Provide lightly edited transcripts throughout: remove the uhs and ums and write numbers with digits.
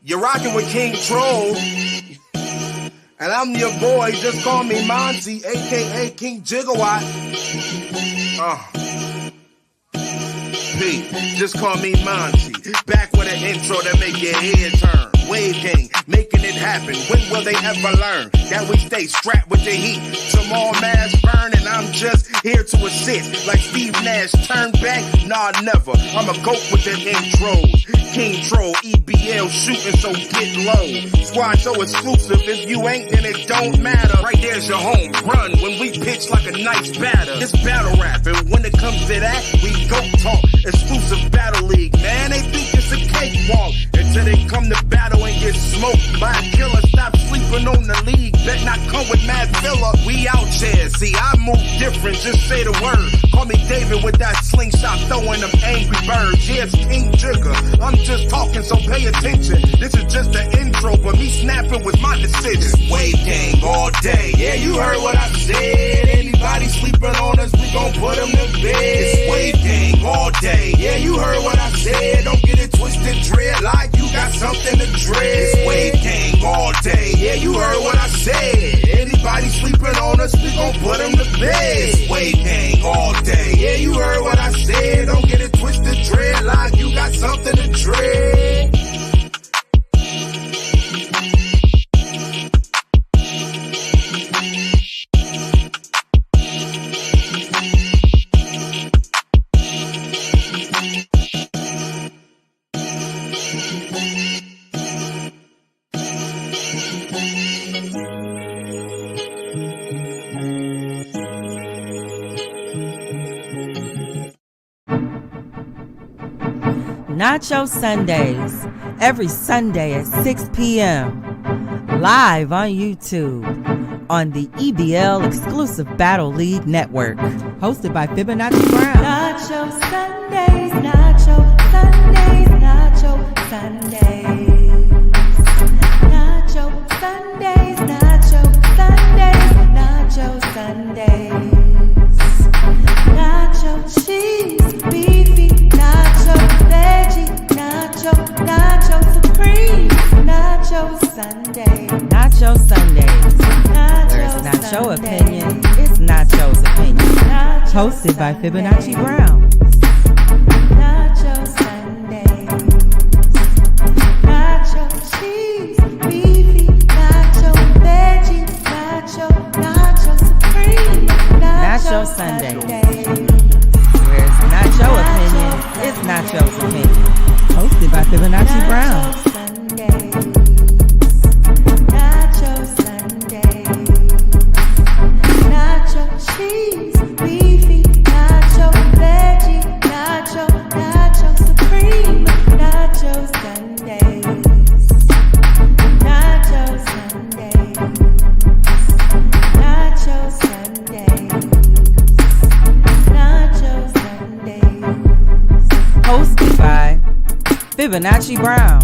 You're rocking with King Troll. And I'm your boy, just call me Monty, a.k.a. King Gigawatt. Pete, just call me Monty. Back with an intro that make your head turn. Wave gang, making it happen. When will they ever learn that we stay strapped with the heat? Some all mass burn and I'm just here to assist. Like Steve Nash, turn back? Nah, never. I'm a goat with the intros. King Troll, EBL shooting, so get low. Squad so exclusive, if you ain't, then it don't matter. Right there's your home run when we pitch like a nice batter. It's battle rap, and when it comes to that, we go talk. Exclusive battle league, man, they think it's a cakewalk. Until they come to battle and get smoked by a killer. Stop sleeping on the league, bet not come with mad filler. We out here, see I move different, just say the word. Call me David with that slingshot, throwing them angry birds. Yeah, it's King Jigger, I'm just talking, so pay attention. This is just the intro, but me snapping was my decision. Wave gang all day, yeah, you heard what I said. Anybody sleeping on us, we gon' put them to bed. It's wave gang all day, yeah, you heard what I said. Don't get it twisted, dread like you got something to dread. It's wave gang all day, yeah, you heard what I said. Anybody sleeping on us, we gon' put them to bed. It's wave gang all day, yeah, you heard what I said. Don't get it twisted, dread like you got something to dread. Nacho Sundays, every Sunday at 6 p.m. Live on YouTube on the EBL exclusive Battle League Network. Hosted by Fibonacci Brown. Nacho Sundays, Nacho Sundays, Nacho Sundays. Nacho Sundays, Nacho Sundays, Nacho Sundays. Nacho cheese, beefy, nacho veggie, nacho, nacho supreme, nacho Sunday. Nacho Sundays. Where it's not your Sunday. opinion, it's Nacho's opinion. Nacho Hosted by Sunday. Fibonacci Brown. Nacho Sundays. Nacho cheese, beefy, nacho veggie, nacho, nacho supreme, Nacho Sundays. Where it's not your opinion, it's Nacho's opinion. Hosted by Fibonacci Brown. Nacho Sundays. Nacho cheese, beefy, nacho veggie, nacho, nacho supreme, nacho Sundays. Nacho Sundays. Nacho Sundays. Nacho Sundays. Hosted by Fibonacci Brown.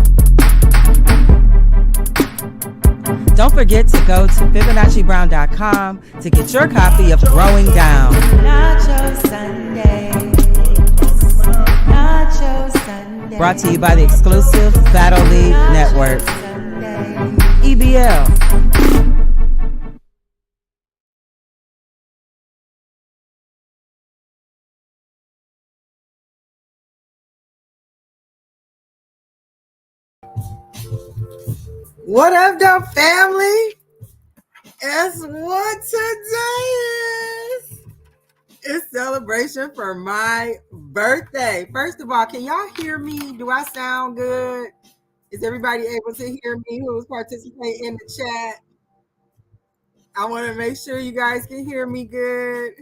Don't forget to go to FibonacciBrown.com to get your copy of Growing Down. Nacho Sundays. Nacho Sundays. Brought to you by the exclusive Battle League Network. EBL. What up, though, family? Guess what today is? It's celebration for my birthday. First of all, can y'all hear me? Do I sound good? Is everybody able to hear me who is participating in the chat? I want to make sure you guys can hear me good.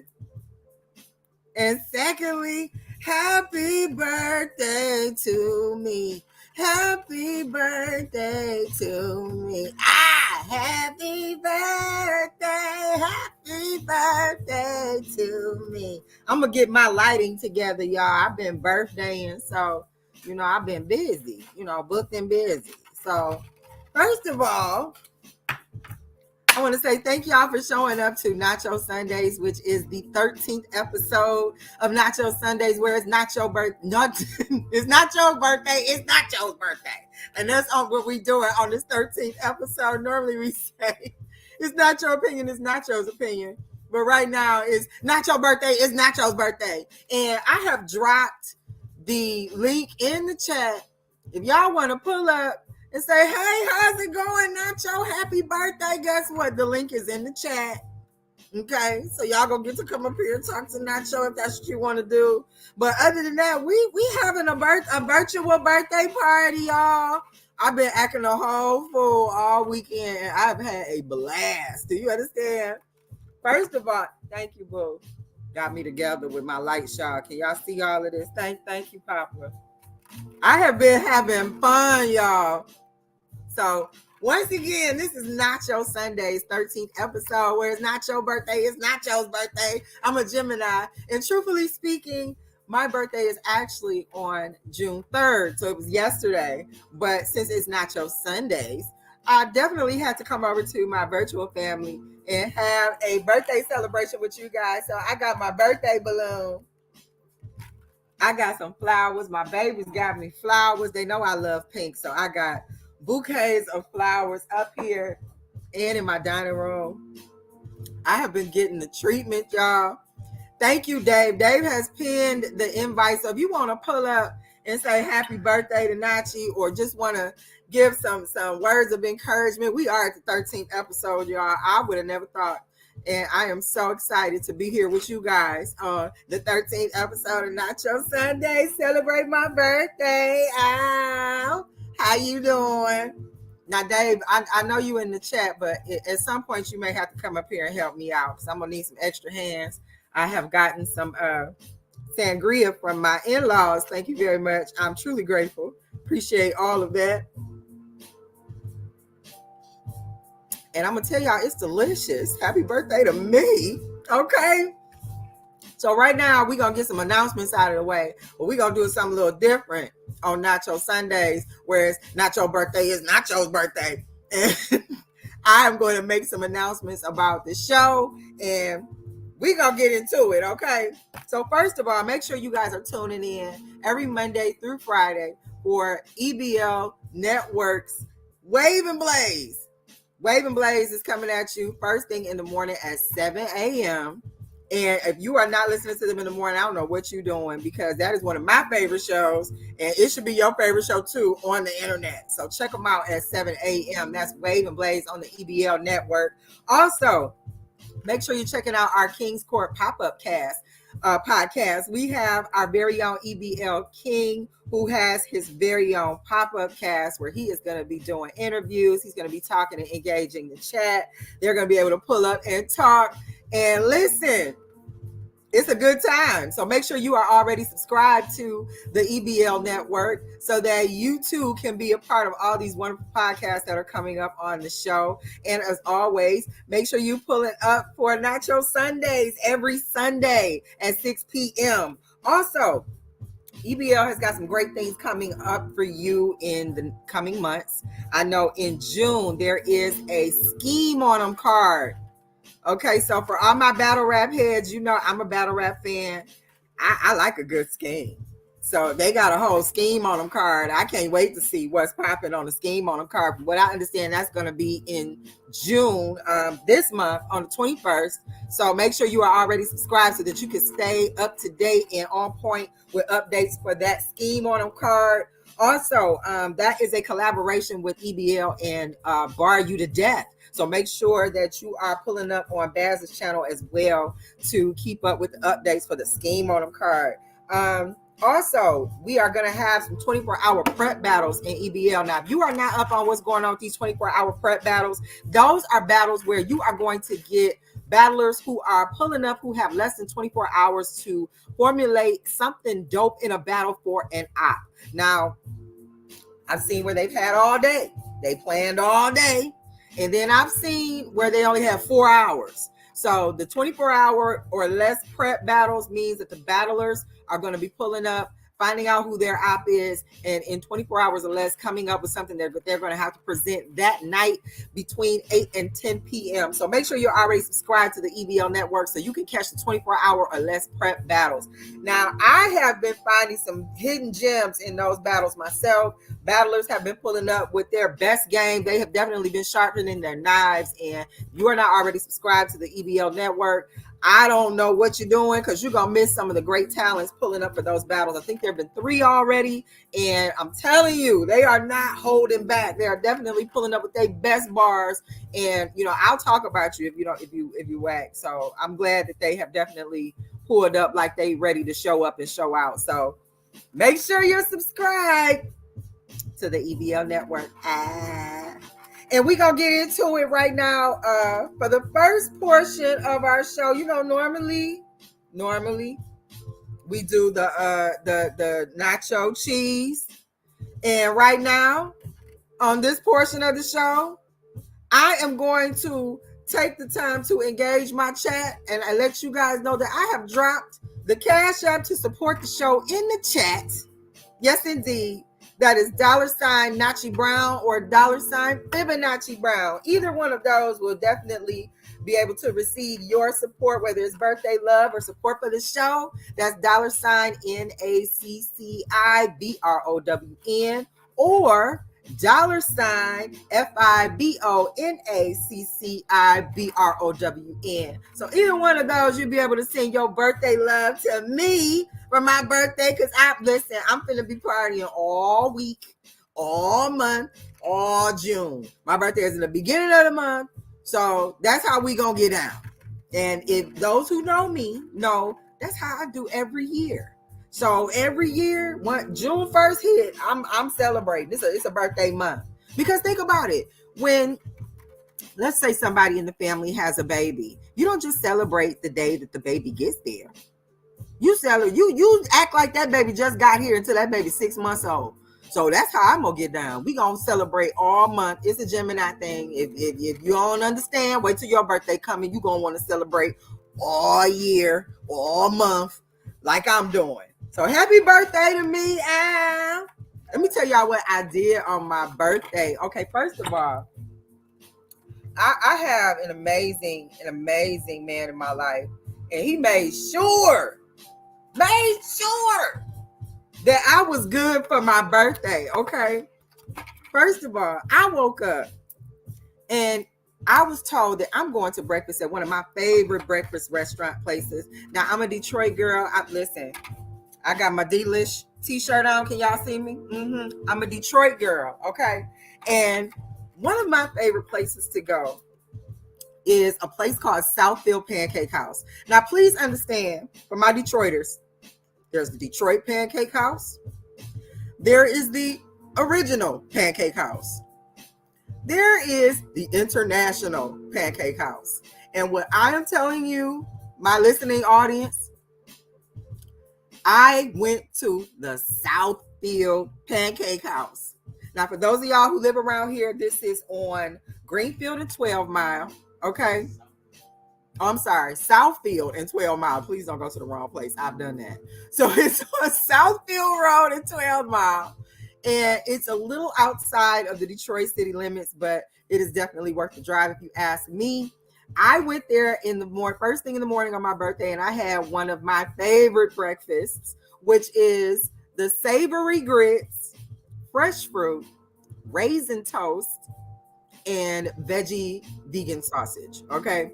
And secondly, happy birthday to me. Happy birthday to me. Happy birthday to me. I'm going to get my lighting together, y'all. I've been birthdaying, so, I've been busy, booked and busy. So, first of all, I I want to say thank y'all for showing up to Nacho Sundays, which is the 13th episode of Nacho Sundays, where it's not your birthday. It's not your birthday. It's Nacho's birthday. And that's on what we doing on this 13th episode. Normally we say it's not your opinion, it's Nacho's opinion. But right now it's not your birthday, it's Nacho's birthday. And I have dropped the link in the chat. If y'all want to pull up and say, hey, how's it going, Nacho? Happy birthday. Guess what? The link is in the chat. Okay, so y'all gonna get to come up here and talk to Nacho if that's what you want to do. But other than that, we having a virtual birthday party, y'all. I've been acting a whole fool all weekend, and I've had a blast. Do you understand? First of all, thank you, boo. Got me together with my light show. Can y'all see all of this? Thank you, Papa. I have been having fun, y'all. So once again, this is Nacho Sundays 13th episode, where it's not your birthday, it's Nacho's birthday. I'm a Gemini, and truthfully speaking, my birthday is actually on June 3rd, so it was yesterday. But since it's Nacho Sundays, I definitely had to come over to my virtual family and have a birthday celebration with you guys. So I got my birthday balloon. I got some flowers. My babies got me flowers. They know I love pink, so I got bouquets of flowers up here and in my dining room. I have been getting the treatment, y'all. Thank you, Dave. Dave has pinned the invite. So if you want to pull up and say happy birthday to Nachi, or just want to give some words of encouragement, we are at the 13th episode, y'all. I would have never thought. And I am so excited to be here with you guys on the 13th episode of Nacho Sunday. Celebrate my birthday. Ow. How you doing? Now, Dave, I know you in the chat, but at some point you may have to come up here and help me out, because I'm going to need some extra hands. I have gotten some sangria from my in-laws. Thank you very much. I'm truly grateful. Appreciate all of that. And I'm going to tell y'all, it's delicious. Happy birthday to me. Okay. So right now, we're going to get some announcements out of the way. But we're going to do something a little different on Nacho Sundays, whereas Nacho's birthday is Nacho's birthday. And I am going to make some announcements about the show, and we're going to get into it, okay? So first of all, make sure you guys are tuning in every Monday through Friday for EBL Network's Wave and Blaze. Wave and Blaze is coming at you first thing in the morning at 7 a.m. And if you are not listening to them in the morning, I don't know what you're doing, because that is one of my favorite shows, and it should be your favorite show too on the internet. So check them out at 7 a.m. That's Wave and Blaze on the EBL Network. Also, make sure you're checking out our King's Court pop-up podcast. We have our very own EBL King, who has his very own pop-up cast where he is going to be doing interviews. He's going to be talking and engaging the chat. They're going to be able to pull up and talk and listen. It's a good time. So make sure you are already subscribed to the EBL Network so that you too can be a part of all these wonderful podcasts that are coming up on the show. And as always, make sure you pull it up for Nacho Sundays every Sunday at 6 p.m. Also, EBL has got some great things coming up for you in the coming months. I know in June, there is a Scheme on 'em card. Okay, so for all my battle rap heads, you know I'm a battle rap fan. I like a good scheme. So they got a whole Scheme on 'em card. I can't wait to see what's popping on the Scheme on 'em card. But what I understand, that's going to be in June, this month on the 21st. So make sure you are already subscribed so that you can stay up to date and on point with updates for that Scheme on 'em card. Also, that is a collaboration with EBL and Bar You to Death. So make sure that you are pulling up on Baz's channel as well to keep up with the updates for the Scheme on 'em card. Also, we are going to have some 24-hour prep battles in EBL. Now, if you are not up on what's going on with these 24-hour prep battles, those are battles where you are going to get battlers who are pulling up, who have less than 24 hours to formulate something dope in a battle for an op. Now, I've seen where they've had all day. They planned all day. And then I've seen where they only have 4 hours. So the 24-hour or less prep battles means that the battlers are going to be pulling up finding out who their op is, and in 24 hours or less coming up with something that they're going to have to present that night between 8 and 10 p.m. So make sure you're already subscribed to the EBL network so you can catch the 24-hour or less prep battles. Now, I have been finding some hidden gems in those battles myself. Battlers have been pulling up with their best game. They have definitely been sharpening their knives, and you are not already subscribed to the EBL network, I don't know what you're doing, because you're going to miss some of the great talents pulling up for those battles. I think there have been 3 already, and I'm telling you, they are not holding back. They are definitely pulling up with their best bars, and, you know, I'll talk about you if you whack. So I'm glad that they have definitely pulled up like they ready to show up and show out. So make sure you're subscribed to the EBL network. And we're going to get into it right now. For the first portion of our show, you know, normally we do the nacho cheese. And right now, on this portion of the show, I am going to take the time to engage my chat, and I let you guys know that I have dropped the Cash App to support the show in the chat. Yes, indeed. That is $sign Nacho Brown or $sign Fibonacci Brown. Either one of those will definitely be able to receive your support, whether it's birthday love or support for the show. That's $sign NACCI BROWN or $sign FIBONACCI BROWN. So either one of those, you'll be able to send your birthday love to me for my birthday, because I'm finna be partying all week, all month, all June. My birthday is in the beginning of the month, so that's how we gonna get down. And if those who know me know, that's how I do every year. So every year, when June 1st hit, I'm celebrating. It's a birthday month. Because think about it, when let's say somebody in the family has a baby, you don't just celebrate the day that the baby gets there. You act like that baby just got here until that baby's 6 months old. So that's how I'm gonna get down. We gonna celebrate all month. It's a Gemini thing. If you don't understand, wait till your birthday coming. You gonna want to celebrate all year, all month, like I'm doing. So happy birthday to me, Al. Let me tell y'all what I did on my birthday. Okay, first of all, I have an amazing man in my life, and he made sure that I was good for my birthday. Okay. First of all, I woke up and I was told that I'm going to breakfast at one of my favorite breakfast restaurant places. Now, I'm a Detroit girl. Listen, I got my Delish t-shirt on. Can y'all see me? I'm a Detroit girl. Okay. And one of my favorite places to go is a place called Southfield Pancake House. Now, please understand, for my Detroiters, there's the Detroit Pancake House. There is the original Pancake House. There is the International Pancake House. And what I am telling you, my listening audience, I went to the Southfield Pancake House. Now, for those of y'all who live around here, this is on Greenfield and 12 Mile. Okay. I'm sorry, Southfield and 12 Mile. Please don't go to the wrong place. I've done that. So it's on Southfield Road and 12 Mile. And it's a little outside of the Detroit city limits, but it is definitely worth the drive if you ask me. I went there in the first thing in the morning on my birthday, and I had one of my favorite breakfasts, which is the savory grits, fresh fruit, raisin toast, and veggie vegan sausage. Okay.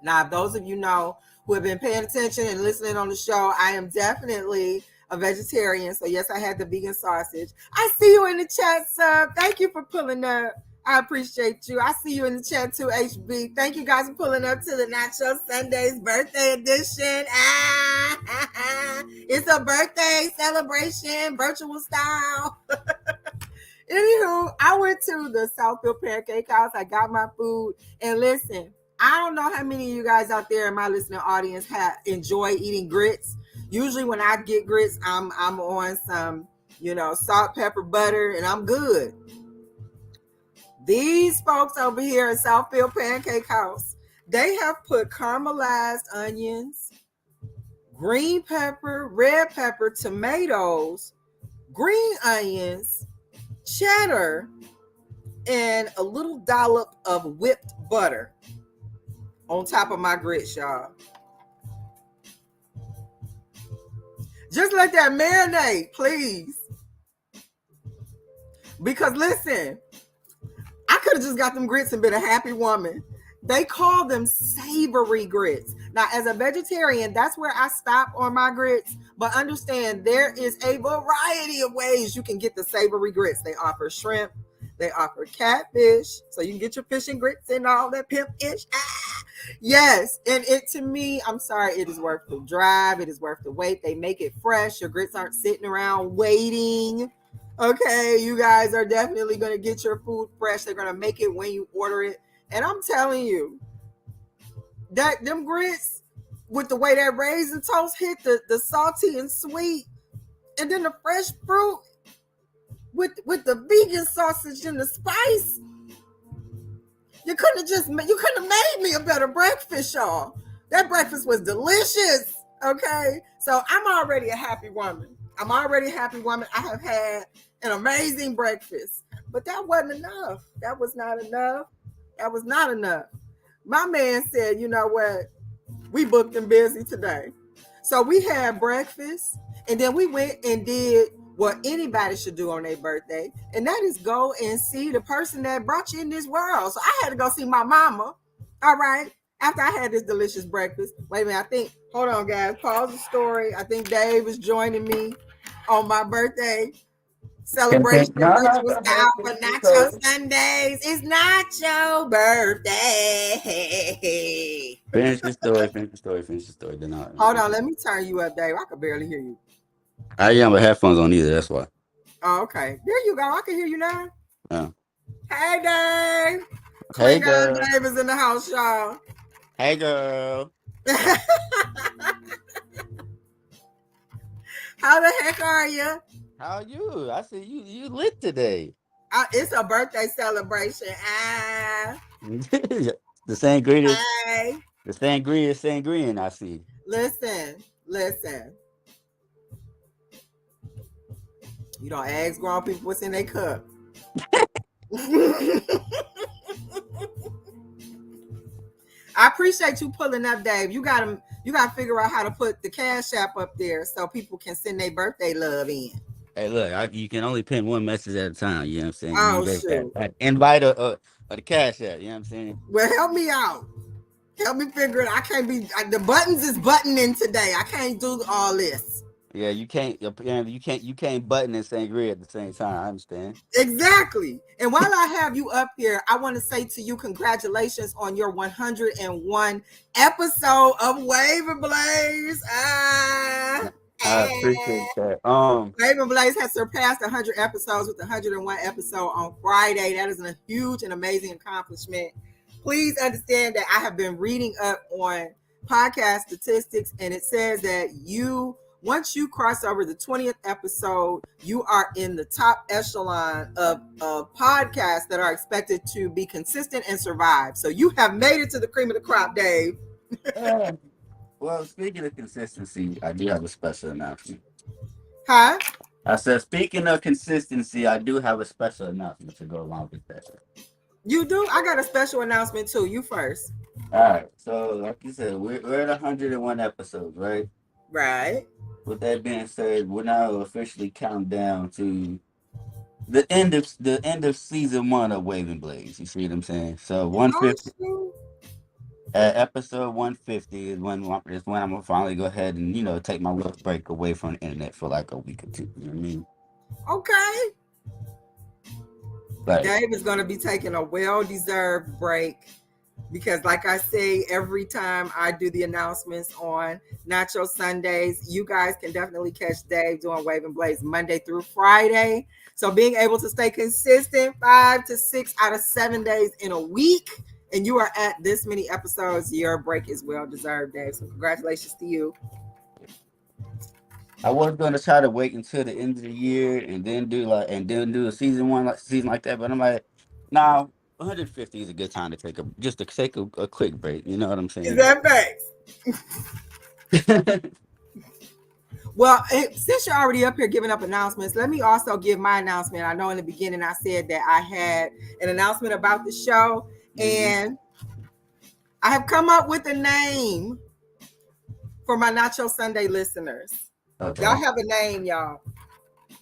Now, if those of you know who have been paying attention and listening on the show, I am definitely a vegetarian. So yes, I had the vegan sausage. I see you in the chat, sir. Thank you for pulling up. I appreciate you. I see you in the chat too, HB. Thank you guys for pulling up to the Nacho Sundays birthday edition. It's a birthday celebration, virtual style. Anywho, I went to the Southfield Pancake House. I got my food. And listen, I don't know how many of you guys out there in my listening audience enjoy eating grits. Usually when I get grits, I'm on some, salt, pepper, butter, and I'm good. These folks over here at Southfield Pancake House, they have put caramelized onions, green pepper, red pepper, tomatoes, green onions, cheddar, and a little dollop of whipped butter on top of my grits, y'all. Just let that marinate, please. Because listen, I could have just got them grits and been a happy woman. They call them savory grits. Now, as a vegetarian, that's where I stop on my grits. But understand, there is a variety of ways you can get the savory grits. They offer shrimp, they offer catfish, so you can get your fish and grits and all that pimp-ish. Yes, and it, to me, I'm sorry, it is worth the drive. It is worth the wait. They make it fresh. Your grits aren't sitting around waiting. Okay, you guys are definitely going to get your food fresh. They're going to make it when you order it. And I'm telling you, that them grits with the way that raisin toast hit the salty and sweet, and then the fresh fruit with the vegan sausage and the spice. You couldn't have made me a better breakfast, y'all. That breakfast was delicious. Okay, so I'm already a happy woman. I have had an amazing breakfast, but that wasn't enough. That was not enough. My man said, you know what? We booked and busy today. So we had breakfast, and then we went and did what anybody should do on their birthday, and that is go and see the person that brought you in this world. So I had to go see my mama. All right. After I had this delicious breakfast. Wait a minute. Hold on, guys. Pause the story. I think Dave is joining me on my birthday celebration, No, which no, was go ahead. out for Nacho Sundays. It's Nacho birthday. Finish the story. Then Hold on, let me turn you up, Dave. I could barely hear you. I ain't have headphones on either. That's why. Oh, okay. There you go. I can hear you now. Oh. Hey, Dave. Hey, Klingon girl. Dave is in the house, y'all. Hey, girl. How the heck are you? How are you? I see you lit today. It's a birthday celebration. The sangria. Hey. The sangria. I see. Listen. You don't ask grown people what's in their cup. I appreciate you pulling up, Dave. You got to figure out how to put the Cash App up there so people can send their birthday love in. Hey, look, you can only pin one message at a time. You know what I'm saying? Oh, shoot. Invite the Cash App. You know what I'm saying? Well, help me out. Help me figure it out. I can't be, the buttons is buttoning today. I can't do all this. Yeah, you can't button and sangria at the same time. I understand. Exactly. And while I have you up here, I want to say to you, congratulations on your 101 episode of Wave and Blaze. I appreciate that. Wave and Blaze has surpassed 100 episodes with 101 episode on Friday. That is a huge and amazing accomplishment. Please understand that I have been reading up on podcast statistics, and it says that once you cross over the 20th episode, you are in the top echelon of podcasts that are expected to be consistent and survive. So you have made it to the cream of the crop, Dave. Well, speaking of consistency, I do have a special announcement. Huh? I said, speaking of consistency, I do have a special announcement to go along with that. You do? I got a special announcement too. You first. All right. So, like you said, we're at 101 episodes, right? Right. With that being said, we're now officially counting down to the end of season 1 of Wave and Blaze. You see what I'm saying? So 150. Episode 150 is when I'm gonna finally go ahead and take my little break away from the internet for like a week or two. You know what I mean? Okay. Like, Dave is going to be taking a well-deserved break because, like I say, every time I do the announcements on Nacho Sundays, you guys can definitely catch Dave doing Wave and Blaze Monday through Friday. So being able to stay consistent 5 to 6 out of 7 days in a week, and you are at this many episodes, your break is well-deserved, Dave. So congratulations to you. I was gonna try to wait until the end of the year and then do a season like that, but I'm like, nah, 150 is a good time to take a quick break. You know what I'm saying? Is that facts? Well, since you're already up here giving up announcements, let me also give my announcement. I know in the beginning I said that I had an announcement about the show, and I have come up with a name for my Nacho Sunday listeners. Okay. Y'all have a name, y'all.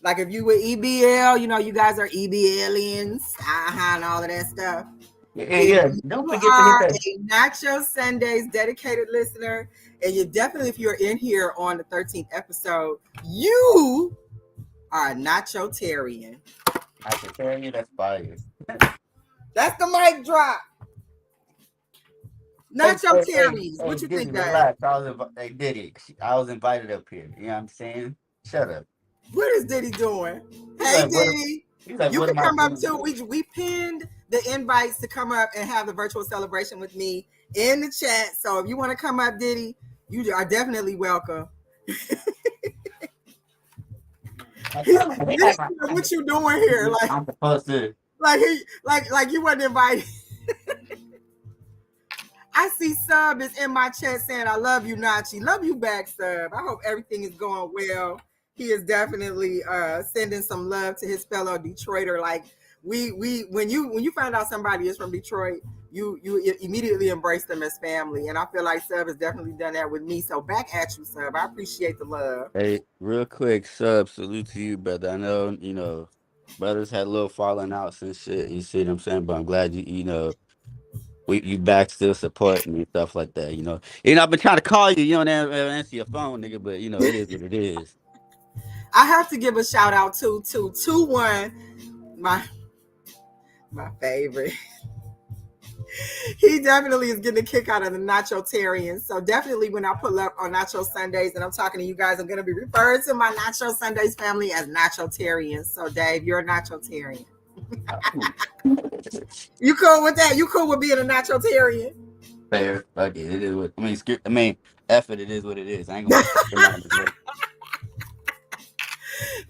Like if you were EBL, you know, you guys are EBLians, and all of that stuff. Yeah. Don't You forget to hit are that. a Nacho Sundays dedicated listener, and you definitely, if you're in here on the 13th episode, you are a Nacho-tarian. I can tell you that's fire. That's the mic drop. Nacho-tarians. What you Diddy, think, Dave? relax. Hey, Diddy, I was invited up here. You know what I'm saying? Shut up. What is Diddy doing? He's Hey, like, Diddy. He's like, You what can am I come up doing? too. We pinned the invites to come up and have the virtual celebration with me in the chat. So if you want to come up, Diddy, you are definitely welcome. What you doing here? Like, I'm supposed to. like you wasn't invited. I see Sub is in my chat saying, I love you, Nachi. Love you back, Sub. I hope everything is going well. He is definitely sending some love to his fellow Detroiter. Like when you find out somebody is from Detroit, you immediately embrace them as family. And I feel like Sub has definitely done that with me. So back at you, Sub. I appreciate the love. Hey, real quick, Sub, salute to you, brother. I know, brothers had a little falling out since shit. You see what I'm saying? But I'm glad you back still supporting me and stuff like that. I've been trying to call you. You don't answer your phone, nigga. But it is what it is. I have to give a shout out to 2-1, my favorite. He definitely is getting a kick out of the Nacho-tarians. So definitely when I pull up on Nacho Sundays and I'm talking to you guys, I'm going to be referring to my Nacho Sundays family as Nacho-tarians. So Dave, you're a Nacho-tarian. You cool with that? You cool with being a Nacho-tarian? Fair. Fuck it. It is what F it. It is what it is. I ain't gonna fuck.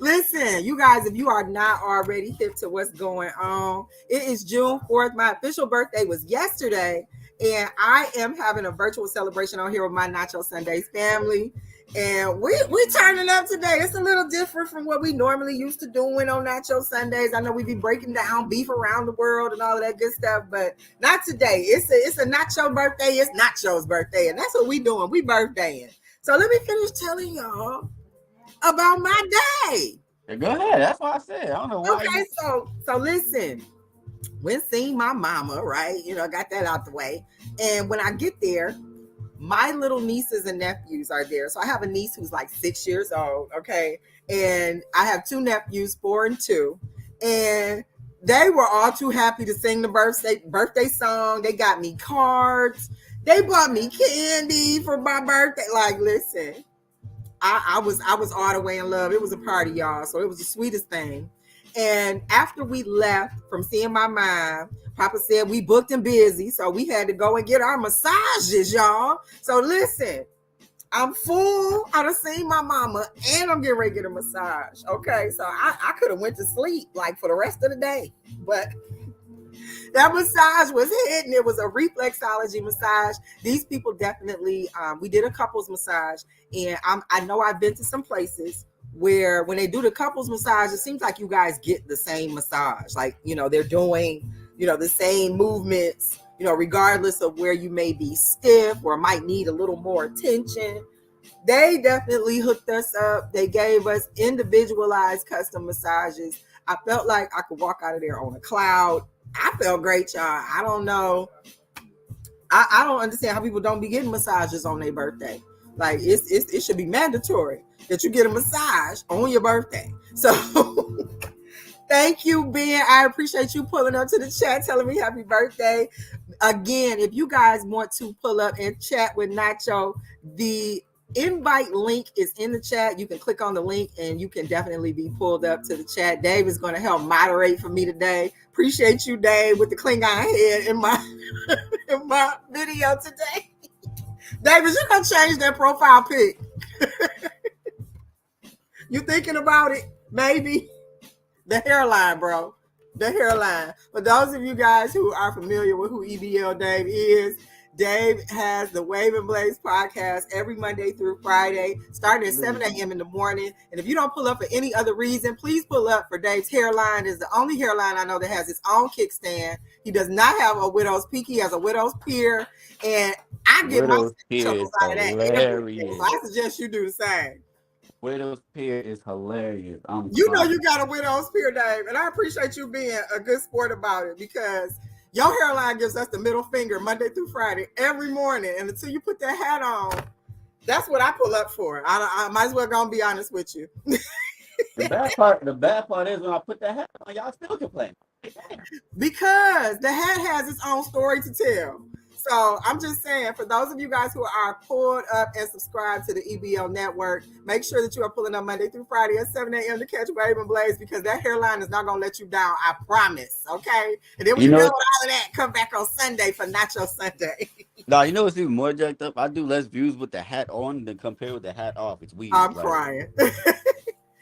Listen, you guys, if you are not already hip to what's going on, it is June 4th. My official birthday was yesterday, and I am having a virtual celebration on here with my Nacho Sundays family. And we turning up today. It's a little different from what we normally used to doing on Nacho Sundays. I know we be breaking down beef around the world and all of that good stuff, but not today. It's a Nacho birthday. It's Nacho's birthday, and that's what we doing. We birthdaying. So let me finish telling y'all about my day. Yeah, go ahead. That's what I said. I don't know why. Okay, so listen. Went seeing my mama, right? Got that out the way. And when I get there, my little nieces and nephews are there. So I have a niece who's like 6 years old, okay? And I have 2 nephews, 4 and 2. And they were all too happy to sing the birthday song. They got me cards. They bought me candy for my birthday. Like, listen. I was all the way in love. It was a party, y'all. So it was the sweetest thing. And after we left from seeing my mom, Papa said we booked and busy. So we had to go and get our massages, y'all. So listen, I'm full. I done seen my mama and I'm getting ready to get a massage. Okay. So I could have went to sleep like for the rest of the day. But that massage was hitting. It was a reflexology massage. These people definitely, we did a couples massage, and I know I've been to some places where when they do the couples massage, it seems like you guys get the same massage. Like, they're doing, the same movements, regardless of where you may be stiff or might need a little more attention. They definitely hooked us up. They gave us individualized custom massages. I felt like I could walk out of there on a cloud. I felt great, y'all. I don't know. I don't understand how people don't be getting massages on their birthday. Like it should be mandatory that you get a massage on your birthday. So thank you, Ben. I appreciate you pulling up to the chat, telling me happy birthday. Again, if you guys want to pull up and chat with Nacho, the invite link is in the chat. You can click on the link and you can definitely be pulled up to the chat. Dave is going to help moderate for me today. Appreciate you, Dave, with the Klingon head in my in my video today. David, you gonna change that profile pic? You thinking about it? Maybe. The hairline, bro. The hairline. For those of you guys who are familiar with who EBL Dave is, Dave has the Wave and Blaze podcast every Monday through Friday, starting at 7 a.m. in the morning. And if you don't pull up for any other reason, please pull up for Dave's hairline. It's the only hairline I know that has its own kickstand. He does not have a widow's peak. He has a widow's peer. And I get my Widow's Pier is chuckles out of that every day. hilarious. So I suggest you do the same. Widow's Pier is hilarious. You know you got a widow's peer, Dave, and I appreciate you being a good sport about it because your hairline gives us the middle finger Monday through Friday every morning, and until you put that hat on, that's what I pull up for. I might as well go and be honest with you. The bad part is when I put that hat on, y'all still complain. Because the hat has its own story to tell. So I'm just saying, for those of you guys who are pulled up and subscribed to the EBL network, make sure that you are pulling up Monday through Friday at 7 a.m. to catch Wave and Blaze because that hairline is not going to let you down. I promise. Okay. And then when you done with all of that, come back on Sunday for Nacho Sunday. No, you know what's even more jacked up? I do less views with the hat on than compared with the hat off. It's weird. I'm crying.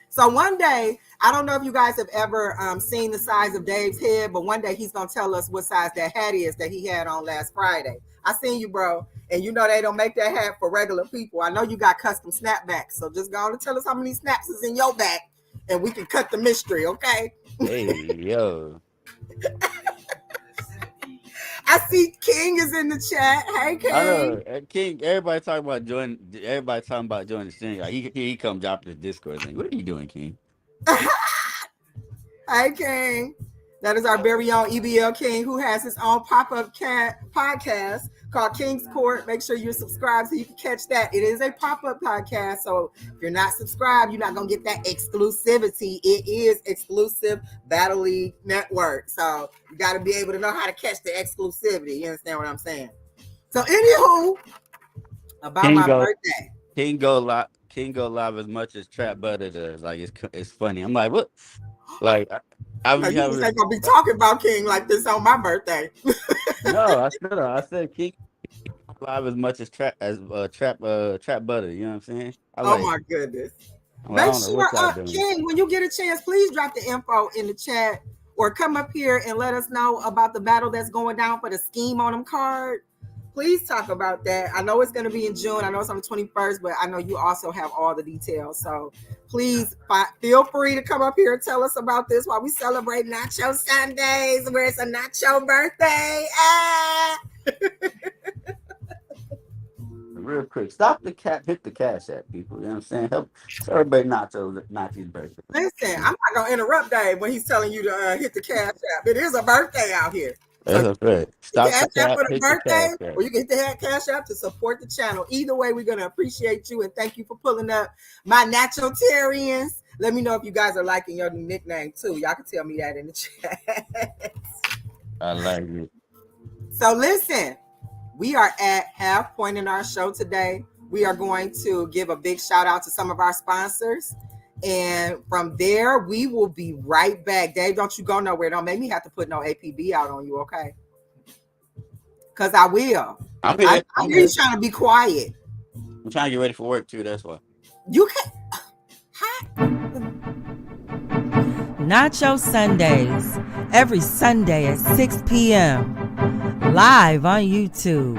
So one day, I don't know if you guys have ever seen the size of Dave's head, but one day he's going to tell us what size that hat is that he had on last Friday. I seen you, bro. And you know they don't make that hat for regular people. I know you got custom snapbacks. So just go on and tell us how many snaps is in your back and we can cut the mystery, okay? Hey, yo. I see King is in the chat. Hey, King. I know. King, everybody talking about joining the stream. Like, he come drop the Discord thing. What are you doing, King? Hey, King. That is our very own EBL King who has his own pop-up podcast called King's Court. Make sure you're subscribed so you can catch that. It is a pop-up podcast, so if you're not subscribed, you're not going to get that exclusivity. It is exclusive Battle League Network, so you got to be able to know how to catch the exclusivity. You understand what I'm saying? So, anywho, about King my birthday. King go live as much as Trap Butter does. Like, it's funny. I'm like, what? Like, you ain't gonna be talking about King like this on my birthday. No, I said King live as much as Trap Butter. You know what I'm saying? My goodness! Make sure, King, when you get a chance, please drop the info in the chat or come up here and let us know about the battle that's going down for the scheme on them card. Please talk about that. I know it's going to be in June. I know it's on the 21st, but I know you also have all the details. So please feel free to come up here and tell us about this while we celebrate Nacho Sundays, where it's a Nacho birthday. Real quick, stop the cat, hit the cash app, people. You know what I'm saying? Help celebrate Nacho's birthday. Listen, I'm not going to interrupt Dave when he's telling you to hit the cash app. It is a birthday out here. That's a fact. Stop cash app for the birthday, or you can hit the cash app to support the channel. Either way, we're going to appreciate you and thank you for pulling up my Nachotarians. Let me know if you guys are liking your new nickname too. Y'all can tell me that in the chat. I like it. So listen, we are at half point in our show today. We are going to give a big shout out to some of our sponsors. And from there, we will be right back. Dave, don't you go nowhere. Don't make me have to put no APB out on you, okay? Because I will. I'm really trying to be quiet. I'm trying to get ready for work, too. That's why. You can... Nacho Sundays. Every Sunday at 6 p.m. Live on YouTube.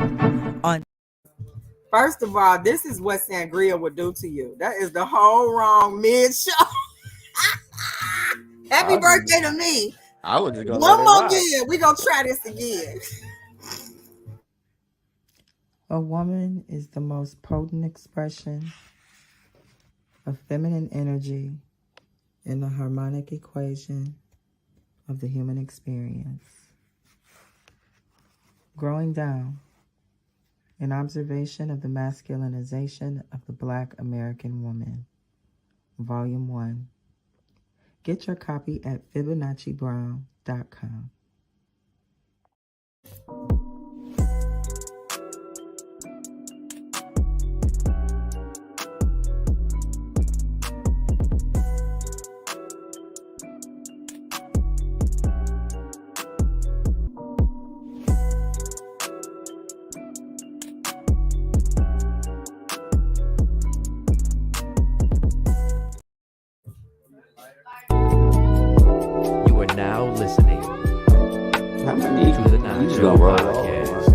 First of all, this is what sangria would do to you. That is the whole wrong mid-show. Happy birthday to me. I was just going to one more again. We're going to try this again. A woman is the most potent expression of feminine energy in the harmonic equation of the human experience. Growing down. An observation of the masculinization of the Black American woman. Volume 1. Get your copy at FibonacciBrown.com. Now listening to the Nacho Podcast.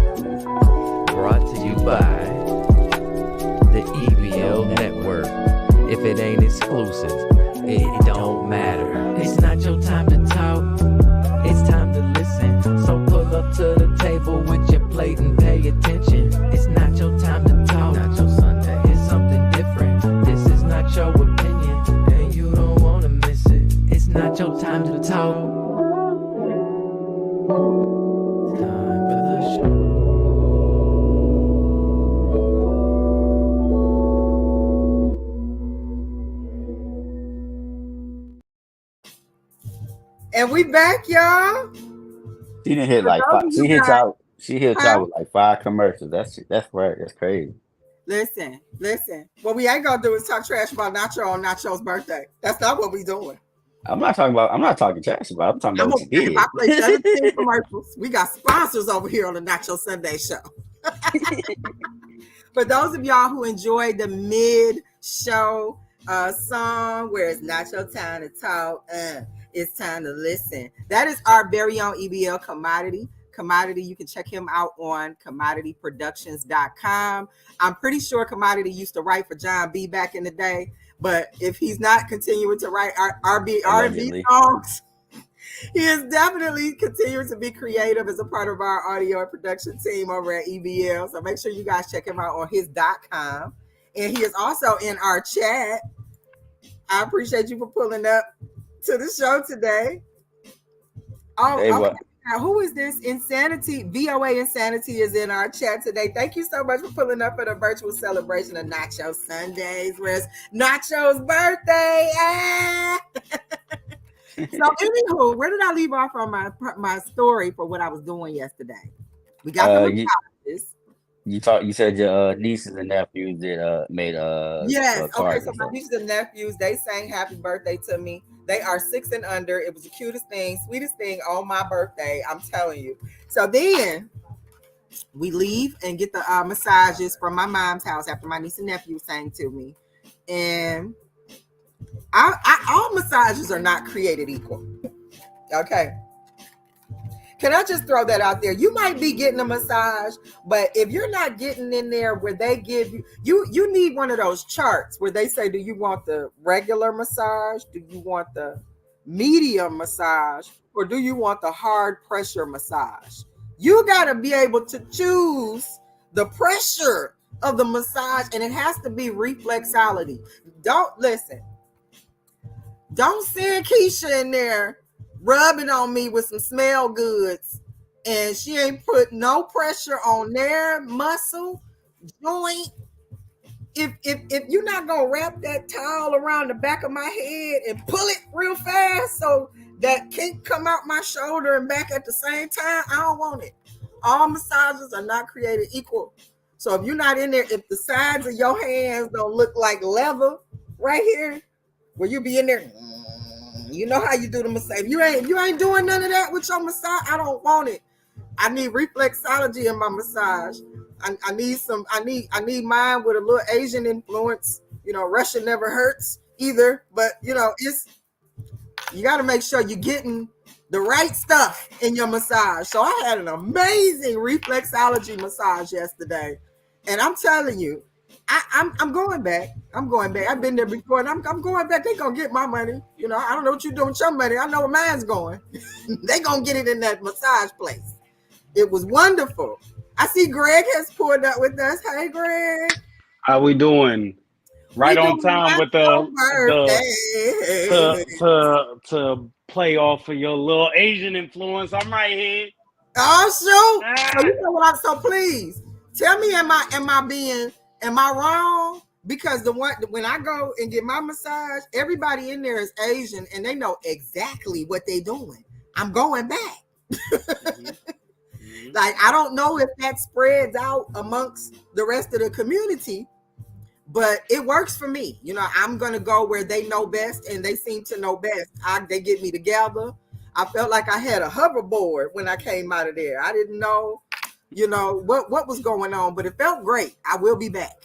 excuses. It don't matter. It's not your time to talk. It's time to listen. So pull up to the table with your plate and pay attention. It's not your time to talk. Not your Sunday. It's something different. This is not your opinion, and you don't wanna miss it. It's not your time to talk. It's time for the show. And we back, y'all. She didn't hit like those five. of you She hit Huh? y'all with like 5 commercials. That's right. That's crazy. Listen. What we ain't gonna do is talk trash about Nacho on Nacho's birthday. That's not what we doing. I'm not talking trash about. I'm talking about what you did. If I play 17 commercials, we got sponsors over here on the Nacho Sunday show. For those of y'all who enjoyed the mid-show song where it's not your time to talk, it's time to listen. That is our very own EBL Commodity. You can check him out on commodityproductions.com. I'm pretty sure Commodity used to write for John B back in the day, but if he's not continuing to write R&B songs, he is definitely continuing to be creative as a part of our audio and production team over at EBL. So make sure you guys check him out on his .com. And he is also in our chat. I appreciate you for pulling up to the show today. Oh, Hey, okay. Now, who is this? Insanity, VOA Insanity is in our chat today. Thank you so much for pulling up for the virtual celebration of Nacho Sundays, where it's Nacho's birthday. So, anywho, where did I leave off on my story for what I was doing yesterday? We got the massages. You said your nieces and nephews did made yes. Okay, so cards. my nieces and nephews, they sang happy birthday to me. They are 6 and under. It was the cutest thing, sweetest thing on my birthday. I'm telling you. So then we leave and get the massages from my mom's house after my niece and nephew sang to me. And all massages are not created equal. Okay. Can I just throw that out there? You might be getting a massage, but if you're not getting in there where they give you need one of those charts where they say, do you want the regular massage? Do you want the medium massage? Or do you want the hard pressure massage? You got to be able to choose the pressure of the massage, and it has to be reflexology. Don't send Keisha in there rubbing on me with some smell goods, and she ain't put no pressure on their muscle joint. If you're not gonna wrap that towel around the back of my head and pull it real fast so that can't come out my shoulder and back at the same time, I don't want it. All massages are not created equal. So if you're not in there, if the sides of your hands don't look like leather right here, where you be in there, you know how you do the massage. If you ain't doing none of that with your massage, I don't want it. I need reflexology in my massage. I need mine with a little Asian influence. Russia never hurts either, but you got to make sure you're getting the right stuff in your massage. So I had an amazing reflexology massage yesterday, and I'm telling you, I'm going back. I've been there before, and I'm going back. They gonna get my money. I don't know what you're doing with your money. I know where mine's going. They gonna get it in that massage place. It was wonderful. I see Greg has pulled up with us. Hey, Greg. How we doing? Right on time with the to play off of your little Asian influence. I'm right here. Oh, shoot. So you know what? So please tell me, am I wrong? Because when I go and get my massage, everybody in there is Asian and they know exactly what they're doing. I'm going back. Like, I don't know if that spreads out amongst the rest of the community, but it works for me. I'm going to go where they know best, and they seem to know best. They get me together. I felt like I had a hoverboard when I came out of there. I didn't know, what was going on, but it felt great. I will be back.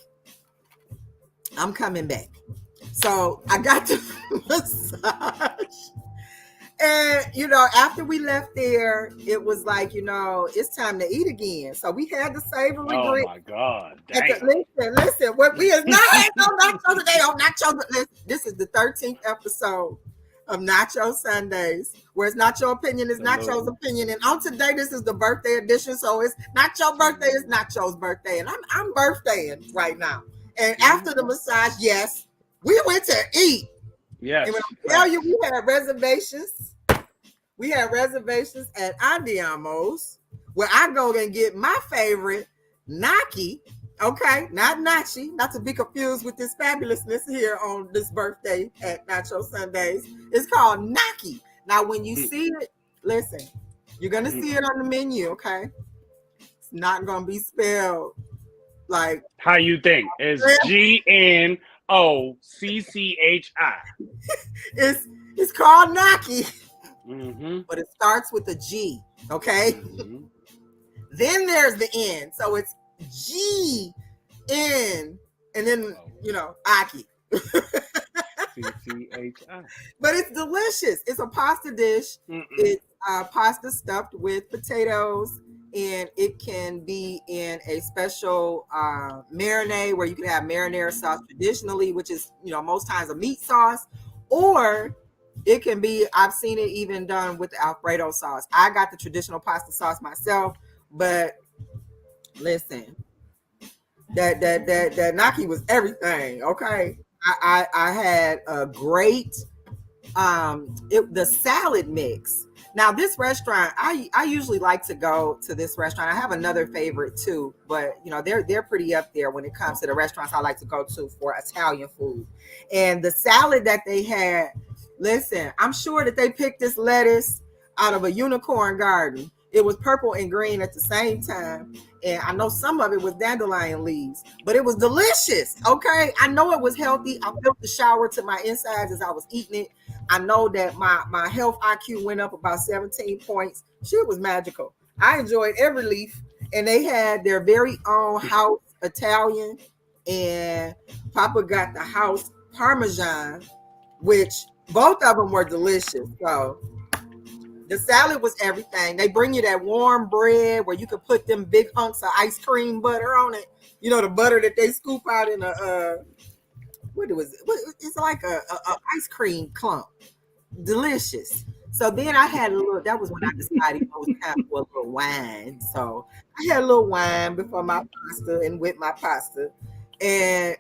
I'm coming back. So I got the massage, And after we left there, it was like, it's time to eat again. So we had the savory Oh grits. my God. Listen, what we is not having no nachos today on nachos. But this is the 13th episode of Nacho Sundays, where it's not your opinion, it's Nacho's opinion. And on today, this is the birthday edition. So it's not your birthday, it's Nacho's birthday. And I'm birthdaying right now. And after the massage, yes, we went to eat. Yes. And when I tell you we had reservations at Andiamo's, where I go and get my favorite Naki, okay, not Nachi, not to be confused with this fabulousness here on this birthday at Nacho Sundays. It's called Naki. Now, when you see it, listen, you're going to see it on the menu, okay? It's not going to be spelled like... How you think? It's GNOCCHI. It's called Naki. But it starts with a G, okay? Then there's the N. So it's G, N, and then, Aki. CCHI. But it's delicious. It's a pasta dish. It's pasta stuffed with potatoes, and it can be in a special marinade where you can have marinara sauce traditionally, which is, most times a meat sauce, or it can be, I've seen it even done with the Alfredo sauce. I got the traditional pasta sauce myself, but listen, that Naki was everything. Okay. I had a great, the salad mix. Now this restaurant, I usually like to go to this restaurant. I have another favorite too, but they're pretty up there when it comes to the restaurants I like to go to for Italian food. And the salad that they had, listen, I'm sure that they picked this lettuce out of a unicorn garden. It was purple and green at the same time. And I know some of it was dandelion leaves, but it was delicious. Okay. I know it was healthy. I felt the shower to my insides as I was eating it. I know that my health IQ went up about 17 points. Shit was magical. I enjoyed every leaf. And they had their very own house Italian, and Papa got the house Parmesan, which both of them were delicious. So the salad was everything. They bring you that warm bread where you could put them big hunks of ice cream butter on it. The butter that they scoop out in it's like a ice cream clump. Delicious. So then I had that was when I decided it was time for a little wine. So I had a little wine before my pasta and with my pasta. And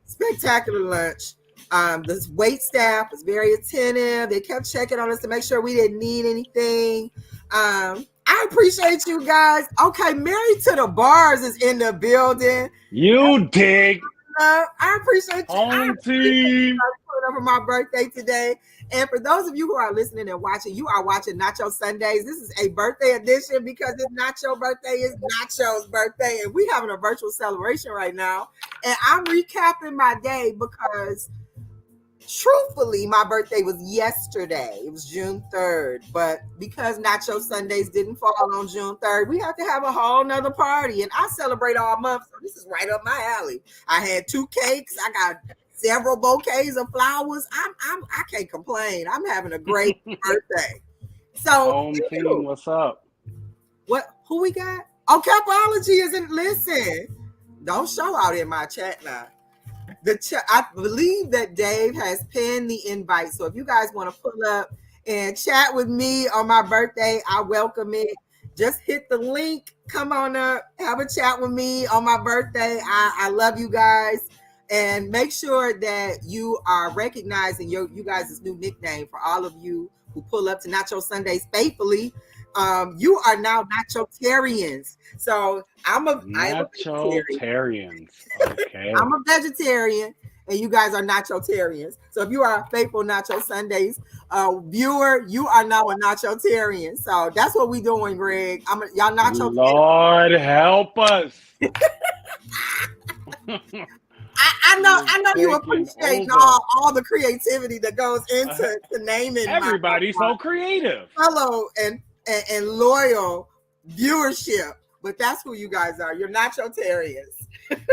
spectacular lunch. The wait staff was very attentive. They kept checking on us to make sure we didn't need anything. I appreciate you guys. Okay, Married to the Bars is in the building. You dig. I appreciate you. Home team. For my birthday today. And for those of you who are listening and watching, you are watching Nacho Sundays. This is a birthday edition because it's not your birthday, it's Nacho's birthday. And we having a virtual celebration right now. And I'm recapping my day because truthfully, my birthday was yesterday. It was June 3rd. But because Nacho Sundays didn't fall on June 3rd, we have to have a whole nother party. And I celebrate all month, so this is right up my alley. I had 2 cakes. I got several bouquets of flowers. I can't complain. I'm having a great birthday. So home team, what's up? Who we got? Oh, Capology isn't. Listen, don't show out in my chat now. I believe that Dave has pinned the invite. So if you guys want to pull up and chat with me on my birthday, I welcome it. Just hit the link. Come on up. Have a chat with me on my birthday. I love you guys. And make sure that you are recognizing you guys' new nickname for all of you who pull up to Nacho Sundays faithfully. You are now Nachotarians. So I'm a Nachotarians. Okay. I'm a vegetarian, and you guys are Nachotarians. So if you are a faithful Nacho Sundays viewer, you are now a Nachotarian. So that's what we doing, Greg. Y'all Nachotarians. Lord help us. I know you appreciate all the creativity that goes into naming everybody's so creative. Fellow and loyal viewership, but that's who you guys are. You're Nachotarians.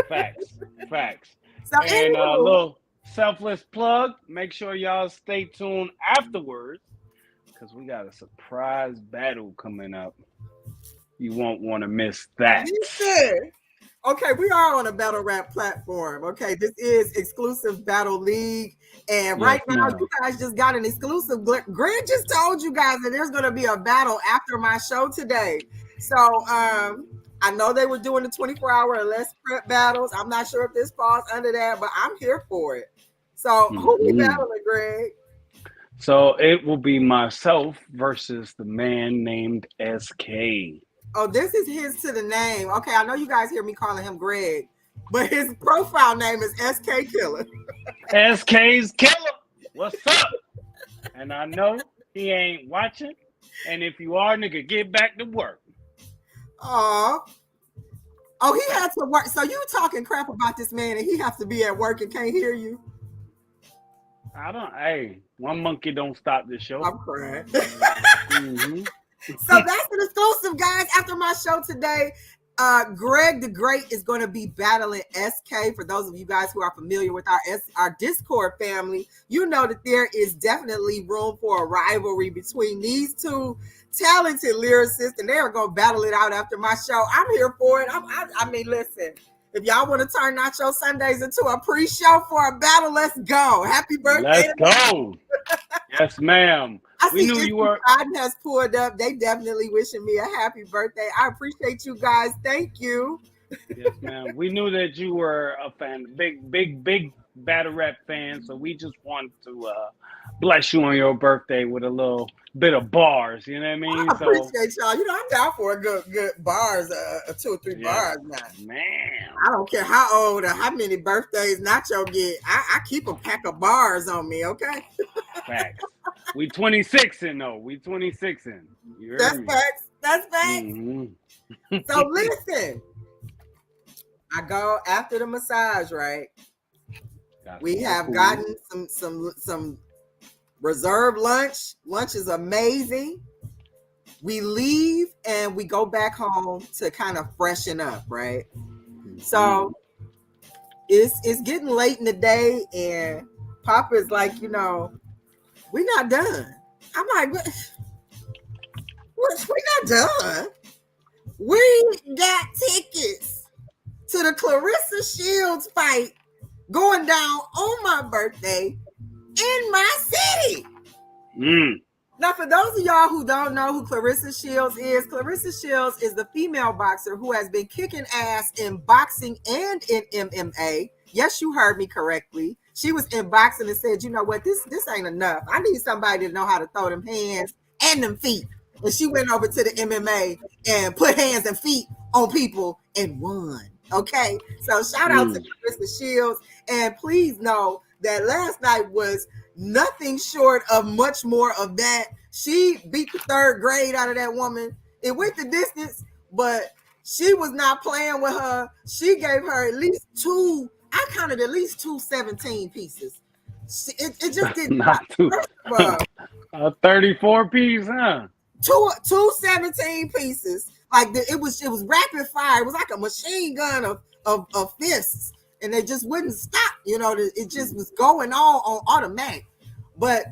Facts. So and a little selfless plug. Make sure y'all stay tuned afterwards, because we got a surprise battle coming up. You won't want to miss that. Listen. Okay, we are on a battle rap platform. Okay, this is exclusive battle league. And right now, you guys just got an exclusive. Greg just told you guys that there's going to be a battle after my show today. So I know they were doing the 24-hour or less prep battles. I'm not sure if this falls under that, but I'm here for it. So who we battling, Greg? So it will be myself versus the man named SK. Oh, this is his to the name. Okay, I know you guys hear me calling him Greg, but his profile name is SK Killer. SK's Killer. What's up? And I know he ain't watching. And if you are, nigga, get back to work. Oh, he had to work. So you talking crap about this man and he has to be at work and can't hear you? Hey, one monkey don't stop the show. I'm crying. So that's an exclusive, guys. After my show today, Greg the Great is going to be battling SK. For those of you guys who are familiar with our Discord family, you know that there is definitely room for a rivalry between these two talented lyricists, and they are going to battle it out after my show. I'm here for it. I mean, listen, if y'all want to turn Nacho Sundays into a pre-show for a battle, let's go. Happy birthday. Let's go. Yes, ma'am. We knew you were. Biden has pulled up. They definitely wishing me a happy birthday. I appreciate you guys. Thank you. Yes, ma'am. We knew that you were a fan, big battle rap fan. So we just wanted to bless you on your birthday with a little bit of bars. You know what I mean? I appreciate y'all. You know, I'm down for a good bars, 2 or 3 bars now. Man, I don't care how old or how many birthdays Nacho get. I keep a pack of bars on me. Okay. Facts. We 26ing though. We 26ing. That's facts. That's facts. Mm-hmm. So listen, I go after the massage, right? We have gotten some reserved lunch. Lunch is amazing. We leave and we go back home to kind of freshen up, right? Mm-hmm. So it's getting late in the day, and Papa is like, you know, we're not done. I'm like, we're not done. We got tickets to the Clarissa Shields fight going down on my birthday in my city. Now, for those of y'all who don't know who Clarissa Shields is the female boxer who has been kicking ass in boxing and in MMA. Yes, you heard me correctly. She was in boxing and said, you know what, this ain't enough. I need somebody to know how to throw them hands and them feet. And she went over to the MMA and put hands and feet on people and won. Okay? So shout out to Clarissa Shields. And please know that last night was nothing short of much more of that. She beat the 3rd grade out of that woman. It went the distance, but she was not playing with her. She gave her at least 2. I counted at least 2 17 pieces. It just didn't. Not 2. 34 piece, huh? 2 17 pieces. Like it was rapid fire. It was like a machine gun of fists, and they just wouldn't stop. You know, it just was going on automatic. But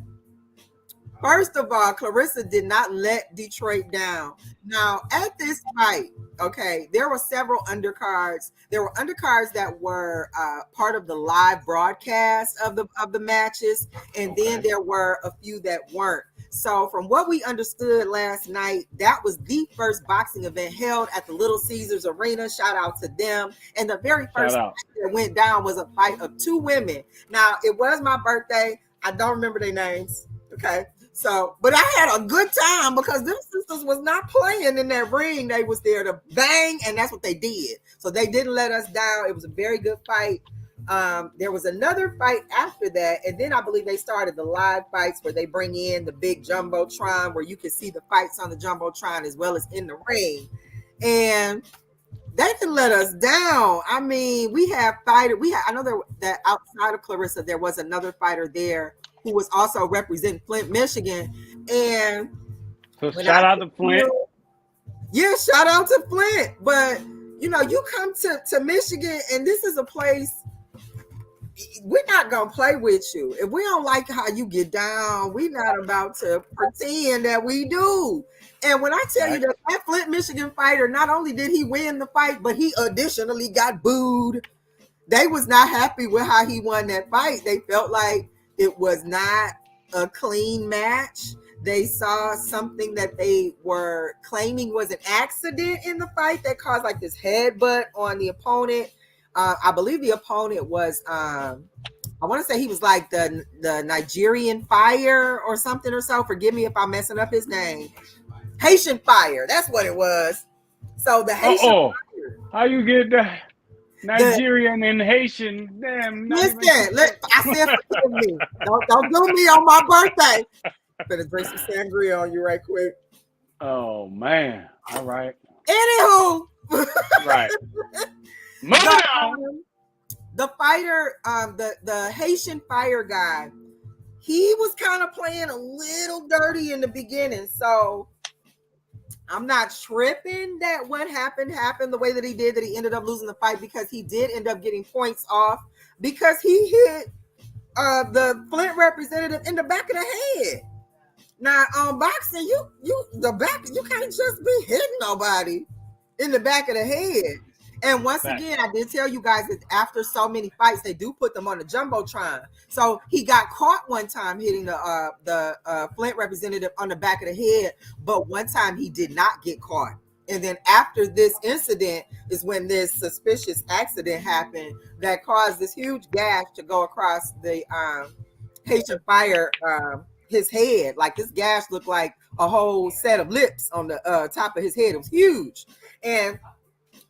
first of all, Clarissa did not let Detroit down. Now, at this fight, okay, there were several undercards. There were undercards that were part of the live broadcast of the matches, and then there were a few that weren't. So from what we understood last night, that was the first boxing event held at the Little Caesars Arena. Shout out to them. And the very first fight that went down was a fight of 2 women. Now, it was my birthday. I don't remember their names, okay? So, but I had a good time because them sisters was not playing in that ring. They was there to bang, and that's what they did. So they didn't let us down. It was a very good fight. There was another fight after that, and then I believe they started the live fights where they bring in the big jumbotron where you can see the fights on the jumbotron as well as in the ring. And they didn't let us down. I mean, I know that outside of Clarissa, there was another fighter there who was also representing Flint, Michigan. And so shout out to Flint. Yeah, shout out to Flint. But you know, you come to Michigan, and this is a place, we're not gonna play with you. If we don't like how you get down, we're not about to pretend that we do. And when I tell you that Flint, Michigan fighter, not only did he win the fight, but he additionally got booed. They was not happy with how he won that fight. They felt like it was not a clean match. They saw something that they were claiming was an accident in the fight that caused like this headbutt on the opponent. I believe the opponent was, I want to say he was like the Nigerian Fire or something or so. Forgive me if I'm messing up his name. Haitian Fire. That's what it was. So the Haitian Fire. How you get that? Nigerian and Haitian. Damn. Listen, I said forgive me. Don't do me on my birthday. I'm gonna drink some sangria on you right quick. Oh man. All right. Anywho. Right. The fighter, the Haitian Fire guy, he was kind of playing a little dirty in the beginning. So I'm not tripping that what happened the way that he did, that he ended up losing the fight, because he did end up getting points off because he hit the Flint representative in the back of the head. Now on boxing, you can't just be hitting nobody in the back of the head. And once again, I did tell you guys that after so many fights, they do put them on the jumbotron. So he got caught one time hitting the Flint representative on the back of the head, but one time he did not get caught. And then after this incident is when this suspicious accident happened that caused this huge gash to go across the Haitian Fire, his head. Like this gash looked like a whole set of lips on the top of his head. It was huge. And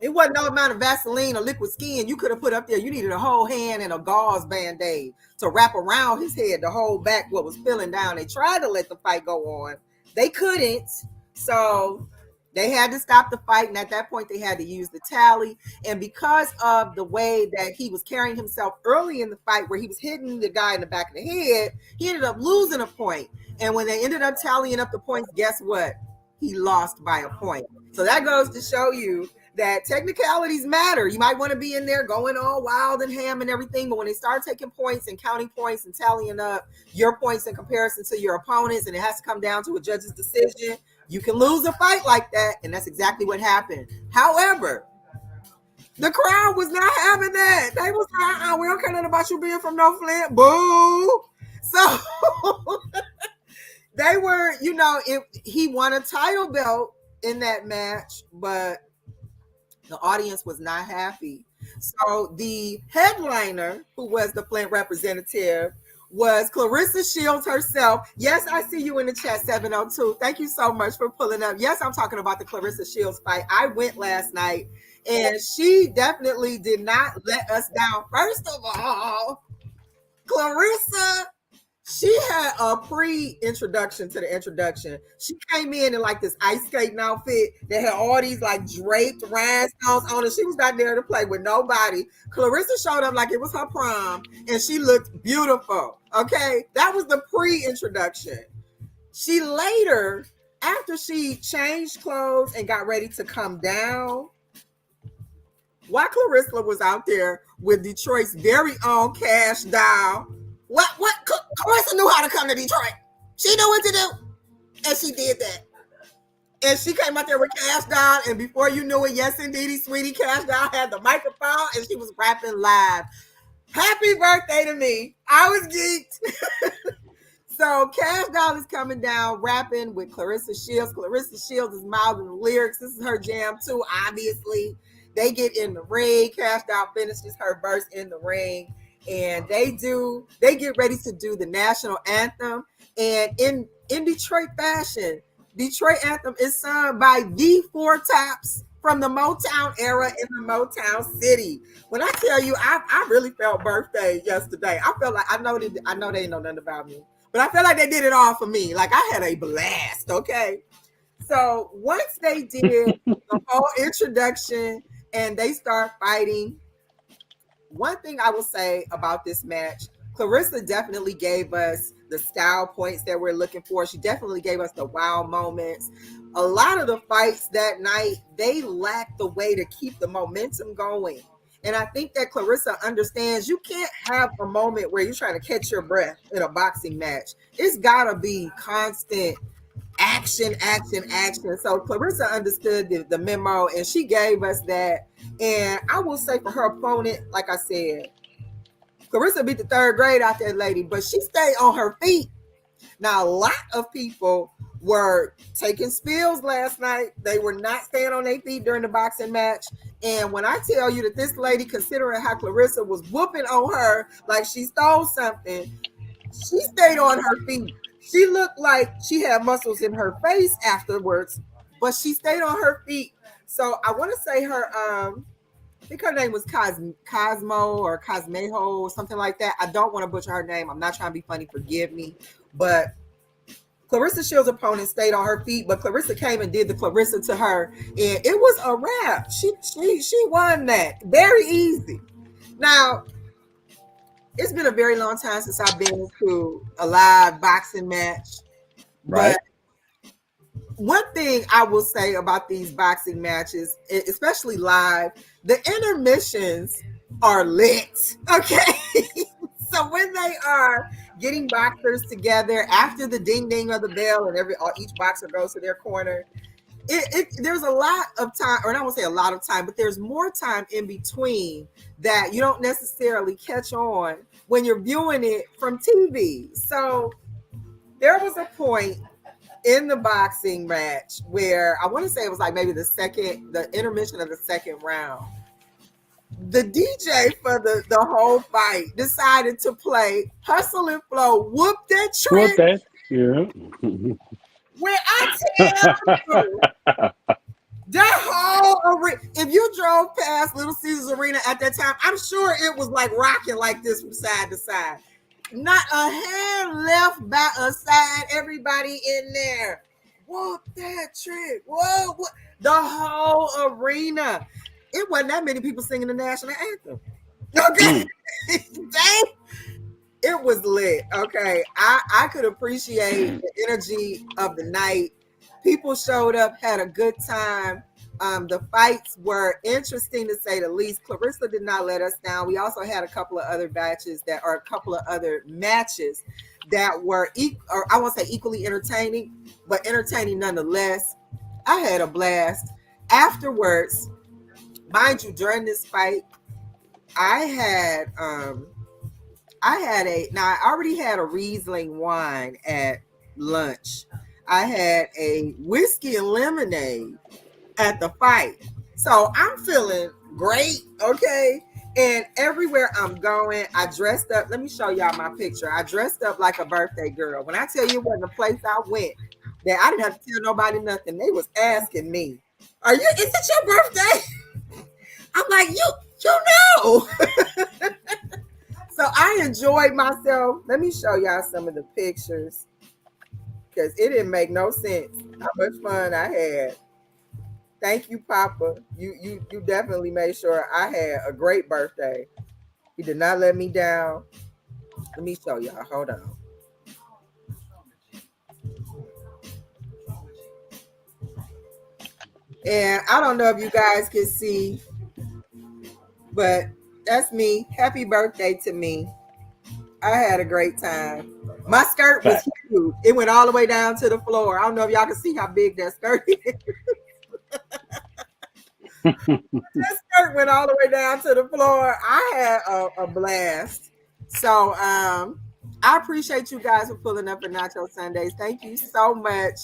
it wasn't no amount of Vaseline or liquid skin you could have put up there. You needed a whole hand and a gauze band-aid to wrap around his head to hold back what was spilling down. They tried to let the fight go on. They couldn't. So they had to stop the fight. And at that point, they had to use the tally. And because of the way that he was carrying himself early in the fight, where he was hitting the guy in the back of the head, he ended up losing a point. And when they ended up tallying up the points, guess what? He lost by a point. So that goes to show you that technicalities matter. You might want to be in there going all wild and ham and everything, but when they start taking points and counting points and tallying up your points in comparison to your opponents, and it has to come down to a judge's decision, you can lose a fight like that, and that's exactly what happened. However, the crowd was not having that. They was like, we don't care nothing about you being from no Flint. Boo! So they were, if he won a title belt in that match, but the audience was not happy. So the headliner, who was the Flint representative, was Clarissa Shields herself. Yes, I see you in the chat, 702. Thank you so much for pulling up. Yes, I'm talking about the Clarissa Shields fight. I went last night, and she definitely did not let us down. First of all, Clarissa, she had a pre-introduction to the introduction. She came in like this ice skating outfit that had all these like draped rhinestones on it. She was not there to play with nobody. Clarissa showed up like it was her prom, and she looked beautiful. Okay, that was the pre-introduction. She later, after she changed clothes and got ready to come down, while Clarissa was out there with Detroit's very own Cash Doll. What? Clarissa knew how to come to Detroit. She knew what to do. And she did that. And she came out there with Cash Doll. And before you knew it, yes, indeedy, sweetie, Cash Doll had the microphone and she was rapping live. Happy birthday to me. I was geeked. So Cash Doll is coming down, rapping with Clarissa Shields. Clarissa Shields is mouthing the lyrics. This is her jam too, obviously. They get in the ring. Cash Doll finishes her verse in the ring. And they get ready to do the national anthem. And in Detroit fashion, Detroit anthem is sung by the Four Tops from the Motown era in the Motown City. When I tell you, I really felt birthday yesterday. I felt like, I know they ain't know nothing about me, but I felt like they did it all for me. Like I had a blast, okay? So once they did the whole introduction and they start fighting, one thing I will say about this match, Clarissa definitely gave us the style points that we're looking for. She definitely gave us the wow moments. A lot of the fights that night, they lacked the way to keep the momentum going. And I think that Clarissa understands you can't have a moment where you're trying to catch your breath in a boxing match. It's got to be constant action, action, action. So Clarissa understood the memo, and she gave us that. And I will say for her opponent, like I said, Clarissa beat the third grade out there lady, but she stayed on her feet. Now, a lot of people were taking spills last night. They were not staying on their feet during the boxing match. And when I tell you that this lady, considering how Clarissa was whooping on her like she stole something, she stayed on her feet. She looked like she had muscles in her face afterwards, but she stayed on her feet. So I want to say her, I think her name was Cosmo or Cosmejo or something like that. I don't want to butcher her name. I'm not trying to be funny. Forgive me. But Clarissa Shields' opponent stayed on her feet, but Clarissa came and did the Clarissa to her, and it was a wrap. She won that very easy. Now, it's been a very long time since I've been to a live boxing match, Right. but one thing I will say about these boxing matches, especially live, the intermissions are lit. Okay. So when they are getting boxers together after the ding ding of the bell and each boxer goes to their corner, there's a lot of time, or I won't say a lot of time, but there's more time in between that you don't necessarily catch on when you're viewing it from TV. So there was a point in the boxing match where I want to say it was like maybe the intermission of the second round. The DJ for the whole fight decided to play Hustle and Flow, Whoop That Trick. Whoop that. Yeah. When I tell you, that whole arena, if you drove past Little Caesars Arena at that time, I'm sure it was like rocking like this from side to side. Not a hand left by a side. Everybody in there. Whoop that trick. Whoa. What? The whole arena. It wasn't that many people singing the national anthem. Okay. It was lit. Okay. I could appreciate the energy of the night. People showed up, had a good time. The fights were interesting to say the least. Clarissa did not let us down. We also had a couple of other matches that were, I won't say equally entertaining, but entertaining nonetheless. I had a blast. Afterwards, mind you, during this fight, I already had a Riesling wine at lunch. I had a whiskey and lemonade at the fight. So I'm feeling great, okay? And everywhere I'm going, I dressed up. Let me show y'all my picture. I dressed up like a birthday girl. When I tell you it wasn't a place I went that I didn't have to tell nobody nothing. They was asking me, is it your birthday? I'm like, you know. So I enjoyed myself. Let me show y'all some of the pictures because it didn't make no sense how much fun I had. Thank you, Papa. You definitely made sure I had a great birthday. He did not let me down. Let me show y'all. Hold on. And I don't know if you guys can see, but that's me. Happy birthday to me. I had a great time. My skirt was huge. It went all the way down to the floor. I don't know if y'all can see how big that skirt is. That skirt went all the way down to the floor. I had a blast. So I appreciate you guys for pulling up for Nacho Sundays. Thank you so much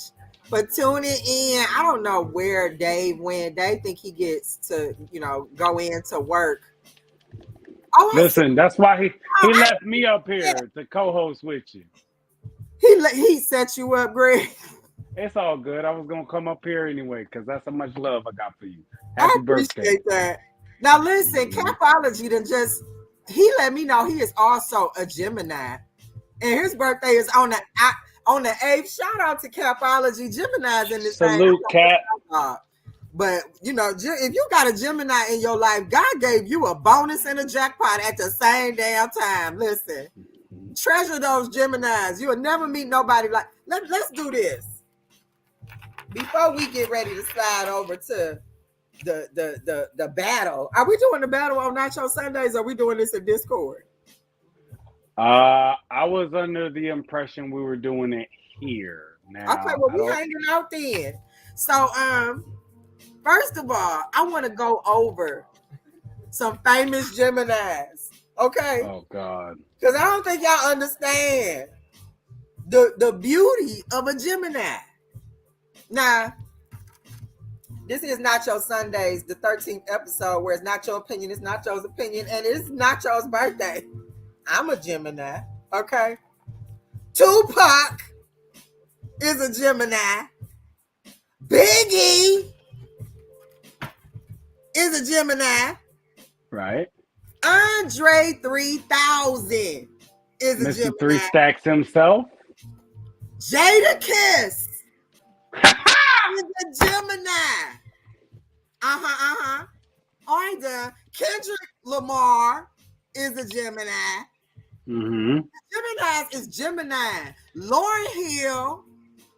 for tuning in. I don't know where Dave went. Dave think he gets to, go into work. Oh, listen, that's why he left me up here to co-host with you. He set you up, Greg. It's all good. I was gonna come up here anyway because that's how much love I got for you. I Happy appreciate birthday. that. Now listen, Capology he let me know he is also a Gemini, and his birthday is on the 8th. Shout out to Capology. Gemini's in this Salute, Cap. But if you got a Gemini in your life, God gave you a bonus and a jackpot at the same damn time. Listen, treasure those Geminis. You'll never meet nobody like. Let's do this before we get ready to slide over to the battle. Are we doing the battle on Nacho Sundays? Or are we doing this in Discord? I was under the impression we were doing it here. Now Okay, well I we don't. hanging out then. So first of all, I want to go over some famous Geminis. Okay, Oh God. because I don't think y'all understand the beauty of a Gemini. Now, this is Nacho Sundays, the 13th episode, where it's not your opinion, it's Nacho's opinion, and it's Nacho's birthday. I'm a Gemini, okay? Tupac is a Gemini. Biggie is a Gemini. Right. Andre 3000 is a Mr. Gemini. Three Stacks himself. Jada Kiss is a Gemini. Either Kendrick Lamar is a Gemini. Mm-hmm. Geminis is Gemini. Lauryn Hill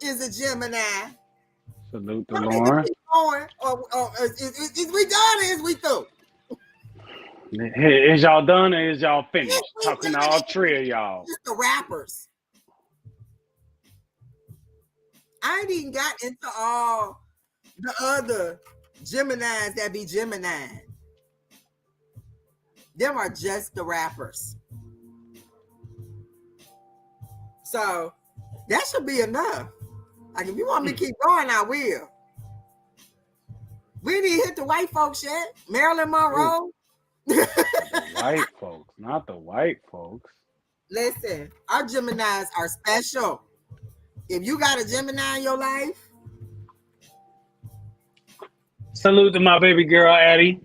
is a Gemini. Salute to Lauren. Is we done or is we through? Is y'all done or is y'all finished? Talking to all three of y'all. Just the rappers. I ain't even got into all the other Geminis that be Gemini. Them are just the rappers. So that should be enough. Like if you want me to keep going, I will. We didn't hit the white folks yet. Marilyn Monroe. The white folks, not the white folks. Listen, our Geminis are special. If you got a Gemini in your life, Salute to my baby girl Addie.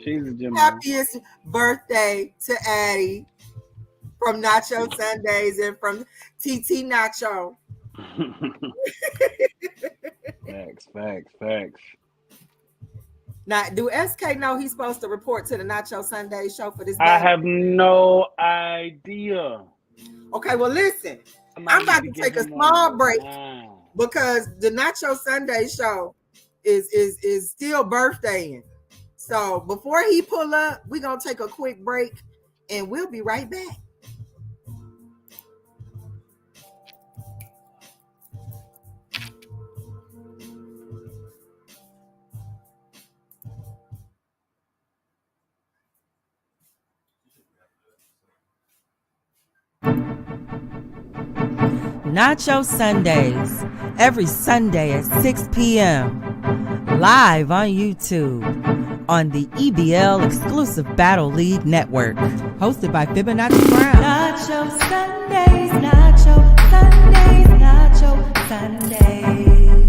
She's a Gemini. happiest birthday to Addie from Nacho Sundays and from TT Nacho. Facts. Now, do SK know he's supposed to report to the Nacho Sunday show for this day? I have no idea. Okay, well, listen. I'm about to take a small break because the Nacho Sunday show is still birthdaying. So before he pull up, we're going to take a quick break and we'll be right back. Nacho Sundays, every Sunday at 6 p.m. Live on YouTube on the EBL exclusive Battle League Network. Hosted by Fibonacci Brown. Nacho Sundays, Nacho Sundays, Nacho Sundays.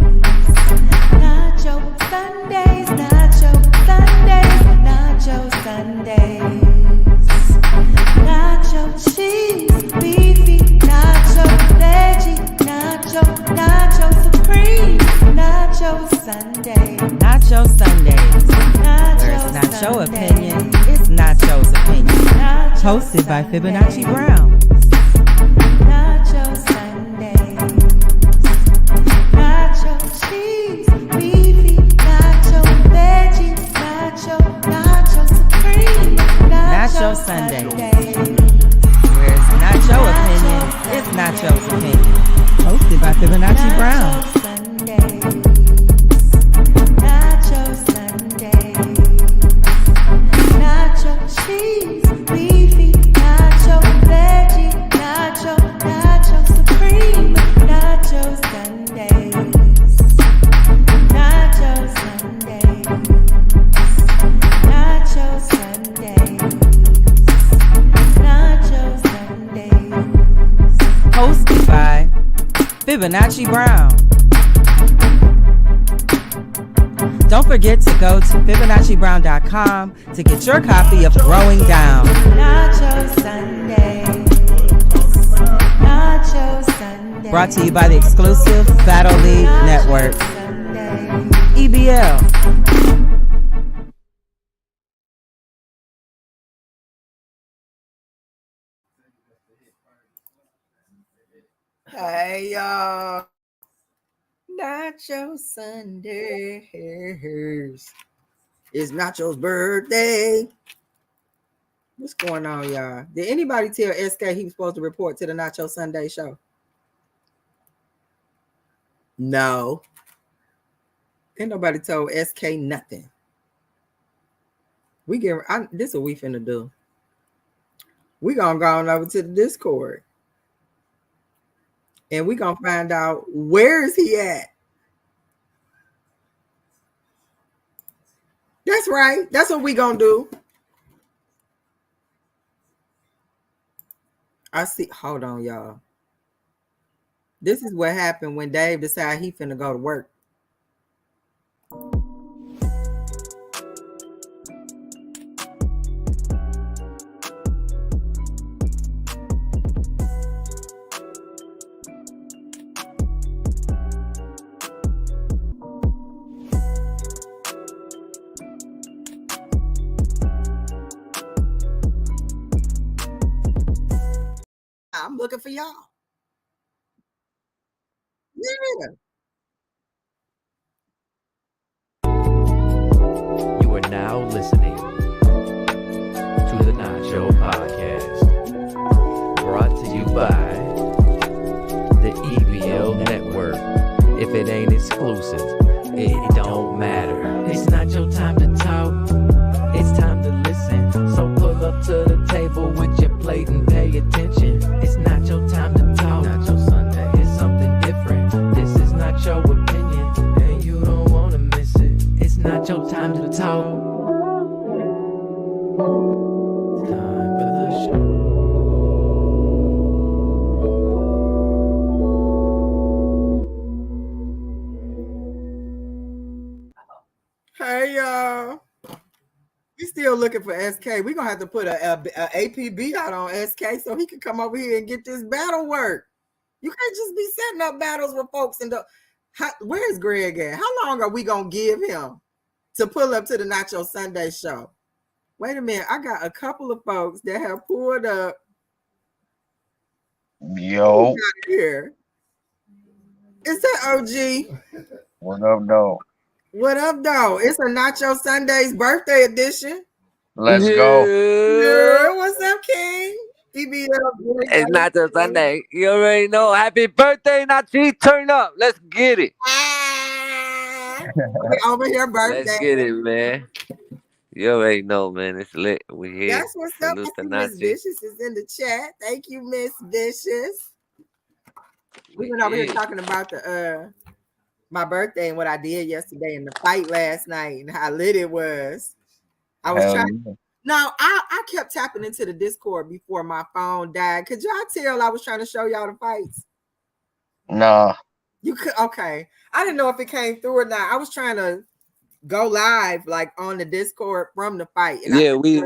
Nacho Sundays, Nacho Sundays, Nacho Sundays. Nacho cheese, beefy, nacho veggie, nacho supreme, nacho Sunday. Nacho Sundays. Where it's not your opinion, it's Nacho's opinion. Hosted by Fibonacci Brown. Nacho Sundays. Nacho cheese, beefy, nacho veggie, nacho supreme, Nacho Sundays. Where it's not your opinion, it's Nacho's opinion. Hosted by Fibonacci Brown. Nacho Sundays. Nacho cheese, beefy, nacho veggie, nacho supreme, Nacho Sundays. Nacho Sundays. Nacho Sundays. Nacho Sundays. Hosted by Fibonacci Brown. Don't forget to go to FibonacciBrown.com to get your copy of Growing Down. Nacho Sundays. Nacho Sundays. Brought to you by the exclusive Battle League Network. EBL. Hey, y'all. Nacho Sundays. It's Nacho's birthday. What's going on, y'all? Did anybody tell SK he was supposed to report to the Nacho Sunday show? No. Ain't nobody told SK nothing. This is what we finna do. We gonna go on over to the Discord. And we gonna find out where is he at. That's right. That's what we gonna do. I see. Hold on, y'all. This is what happened when Dave decided he finna go to work. I'm looking for y'all. Yeah. You are now listening to the Nacho Podcast, brought to you by the EBL Network. If it ain't exclusive, it don't matter. It's not your time to talk, it's time to listen. So pull up to the table with your plate and pay attention. It's not your time to talk, not your Sunday. It's something different. This is not your opinion, and you don't wanna miss it. It's not your time to talk. It's time for the show. Hey, y'all. We still looking for SK. We're gonna have to put a APB out on SK so he can come over here and get this battle work. You can't just be setting up battles with folks where's Greg at? How long are we gonna give him to pull up to the Nacho Sunday show? Wait a minute, I got a couple of folks that have pulled up. Yo, Here. Is that OG? what up, though? What up, though? It's a Nacho Sunday's birthday edition. Let's go. Yeah, what's up, King? EBL. It's Nacho Sunday. You already know. Happy birthday, Nachi. Turn up. Let's get it. We over here birthday. Let's get it, man. You already know, man. It's lit. We here. That's what's up. Salute to Miss Nachi. Vicious is in the chat. Thank you, Miss Vicious. We went over here talking about my birthday and what I did yesterday and the fight last night and how lit it was. I was trying. Yeah. No, I kept tapping into the Discord before my phone died. Could y'all tell I was trying to show y'all the fights? Nah. You could. Okay. I didn't know if it came through or not. I was trying to go live like on the Discord from the fight. And Yeah, I we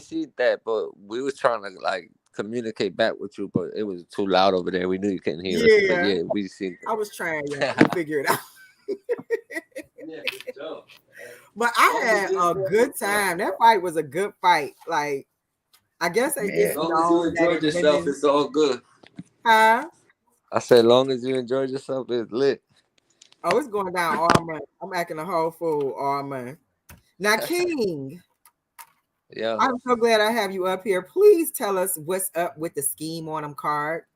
see that, but we was trying to like communicate back with you, but it was too loud over there. We knew you couldn't hear us. But yeah, we seen I was trying, y'all. We figure it out. But I had a good time. That fight was a good fight. Like, I guess as long as you enjoyed yourself, it's all good. Huh? I said, long as you enjoyed yourself, it's lit. Oh, it's going down all month. I'm acting a whole fool all month. Now, King. Yeah. I'm so glad I have you up here. Please tell us what's up with the scheme on them card.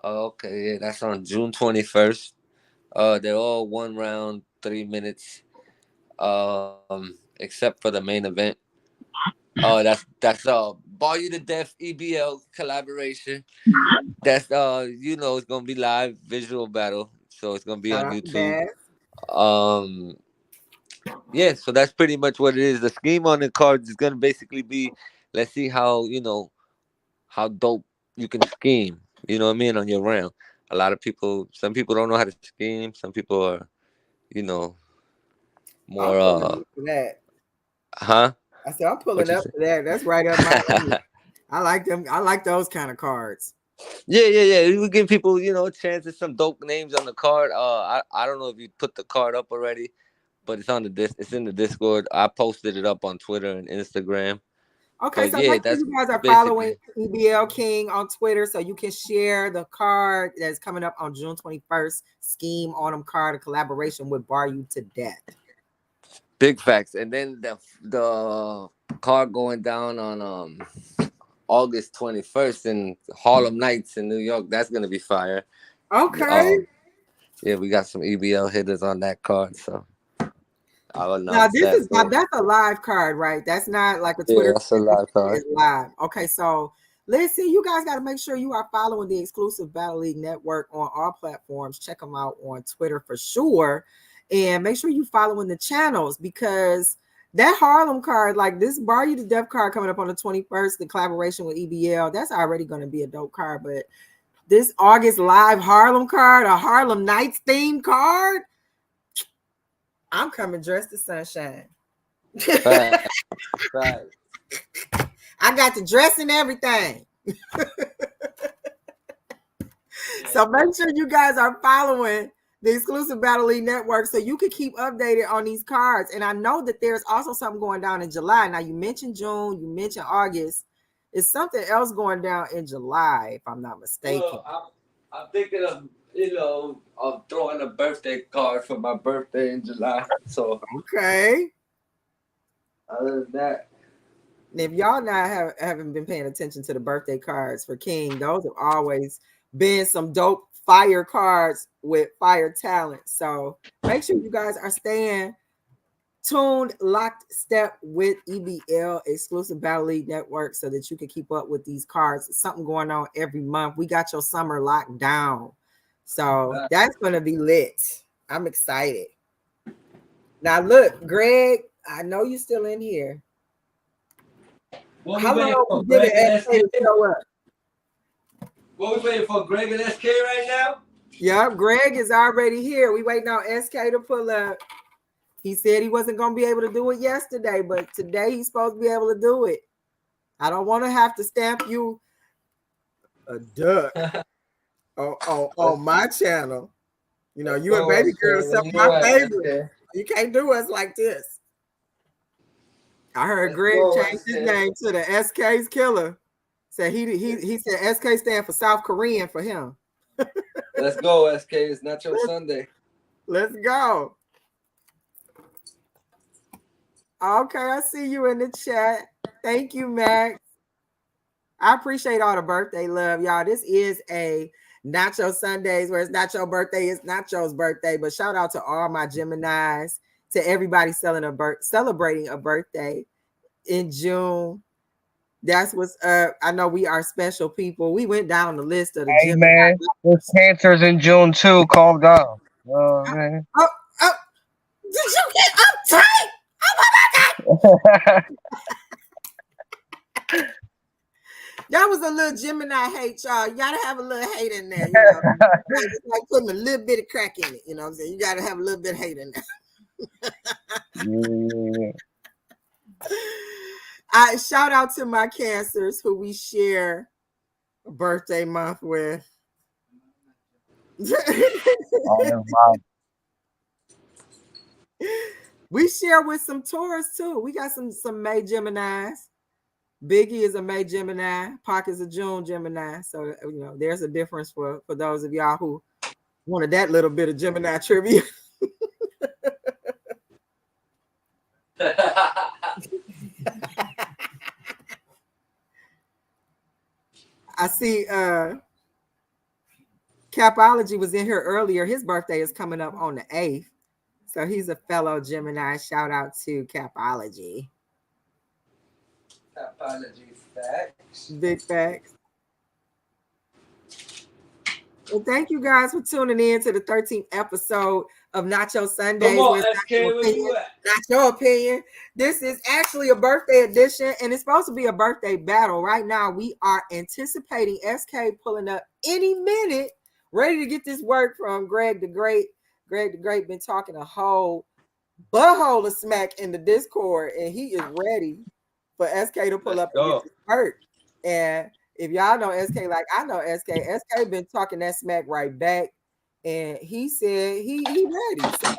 Oh, okay, yeah, that's on June 21st. They're all 1 round, 3 minutes. Except for the main event. That's Ball You to Death EBL collaboration. That's it's gonna be live visual battle, so it's gonna be on YouTube. Yeah, so that's pretty much what it is. The scheme on the cards is gonna basically be, let's see how how dope you can scheme. You know what I mean, on your round. Some people don't know how to scheme. Some people are, more for that. Huh? I said I'm pulling up for that. That's right up my alley. I like them. I like those kind of cards. Yeah. We give people, a chance at some dope names on the card. I don't know if you put the card up already, but it's on it's in the Discord. I posted it up on Twitter and Instagram. Okay, But so yeah, make sure that's you guys are following basically EBL King on Twitter so you can share the card that's coming up on June 21st. Scheme Autumn card, a collaboration with Bar You to Death. big facts. And then the car going down on August 21st in Harlem Nights in New York. That's gonna be fire. Okay. Yeah, we got some EBL hitters on that card, so I'll Now announce this that is soon. that's a live card, right? That's not like a Yeah, Twitter. that's a live card. It's live. Okay, so listen, you guys got to make sure you are following the exclusive Battle League Network on all platforms. Check them out on Twitter for sure, and make sure you following the channels because that Harlem card, like this Bar You to Death card coming up on the 21st, the collaboration with EBL, that's already going to be a dope card. But this August live Harlem card, a Harlem Nights theme card, I'm coming dressed as sunshine. Right. I got the dress and everything. So make sure you guys are following the exclusive Battle League Network so you can keep updated on these cards. And I know that there's also something going down in July. Now you mentioned June, you mentioned August. Is something else going down in July, if I'm not mistaken? Well, I'm thinking of of throwing a birthday card for my birthday in July. So okay. Other than that, and if y'all not haven't been paying attention to the birthday cards for King, those have always been some dope fire cards with fire talent. So make sure you guys are staying tuned, locked step with EBL exclusive Battle League Network so that you can keep up with these cards. It's something going on every month. We got your summer locked down. So that's going to be lit. I'm excited. Now look, Greg, I know you're still in here. How long we giving SK to show up? What we waiting for, Greg and SK right now? Yep, Greg is already here. We waiting on SK to pull up. He said he wasn't going to be able to do it yesterday, but today he's supposed to be able to do it. I don't want to have to stamp you a duck on my channel. You know, you and baby girl are some of my favorites. You can't do us like this. I heard Greg change his name to the SK's killer. Said he said SK stand for South Korean for him. Let's go, SK. It's Nacho Sunday. Let's go. Okay, I see you in the chat. Thank you, Max. I appreciate all the birthday love, y'all. This is a Nacho Sundays where it's not your birthday, it's Nacho's birthday. But shout out to all my Geminis, to everybody celebrating a birthday in June. That's what's up. I know we are special people. We went down the list of the Hey, man, there's cancers in June too. Calm down. Man. Oh, did you get uptight? Oh my God. That was a little Gemini hate, y'all. You gotta have a little hate in there, you know. It's like putting a little bit of crack in it, you know what I'm saying? You gotta have a little bit of hate in there. Yeah. I shout out to my cancers who we share a birthday month with. We share with some Taurus too. We got some May Geminis. Biggie is a May Gemini. Pac is a June Gemini. So you know, there's a difference for those of y'all who wanted that little bit of Gemini trivia. I see Capology was in here earlier. His birthday is coming up on the 8th. So he's a fellow Gemini. Shout out to Capology. Apology, facts. Big facts. Well, thank you guys for tuning in to the 13th episode of Nacho Sundays. Come on, SK, where you at? Not your opinion. This is actually a birthday edition, and it's supposed to be a birthday battle. Right now, we are anticipating SK pulling up any minute, ready to get this work from Greg the Great. Greg the Great been talking a whole butthole of smack in the Discord, and he is ready for SK to pull up and get this work. And if y'all know SK like I know SK been talking that smack right back, and he said he ready. So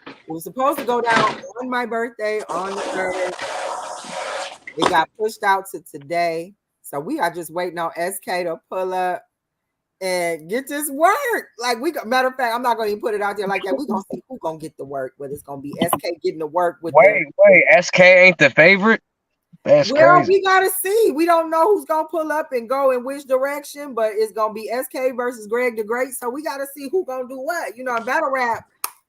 it was supposed to go down on my birthday on the 3rd. It got pushed out to today. So we are just waiting on SK to pull up and get this work. Like matter of fact, I'm not going to even put it out there like that. We're going to see who's going to get the work, whether it's going to be SK getting the work with Wait, SK ain't the favorite? That's crazy. We got to see. We don't know who's going to pull up and go in which direction, but it's going to be SK versus Greg the Great. So we got to see who's going to do what. In battle rap,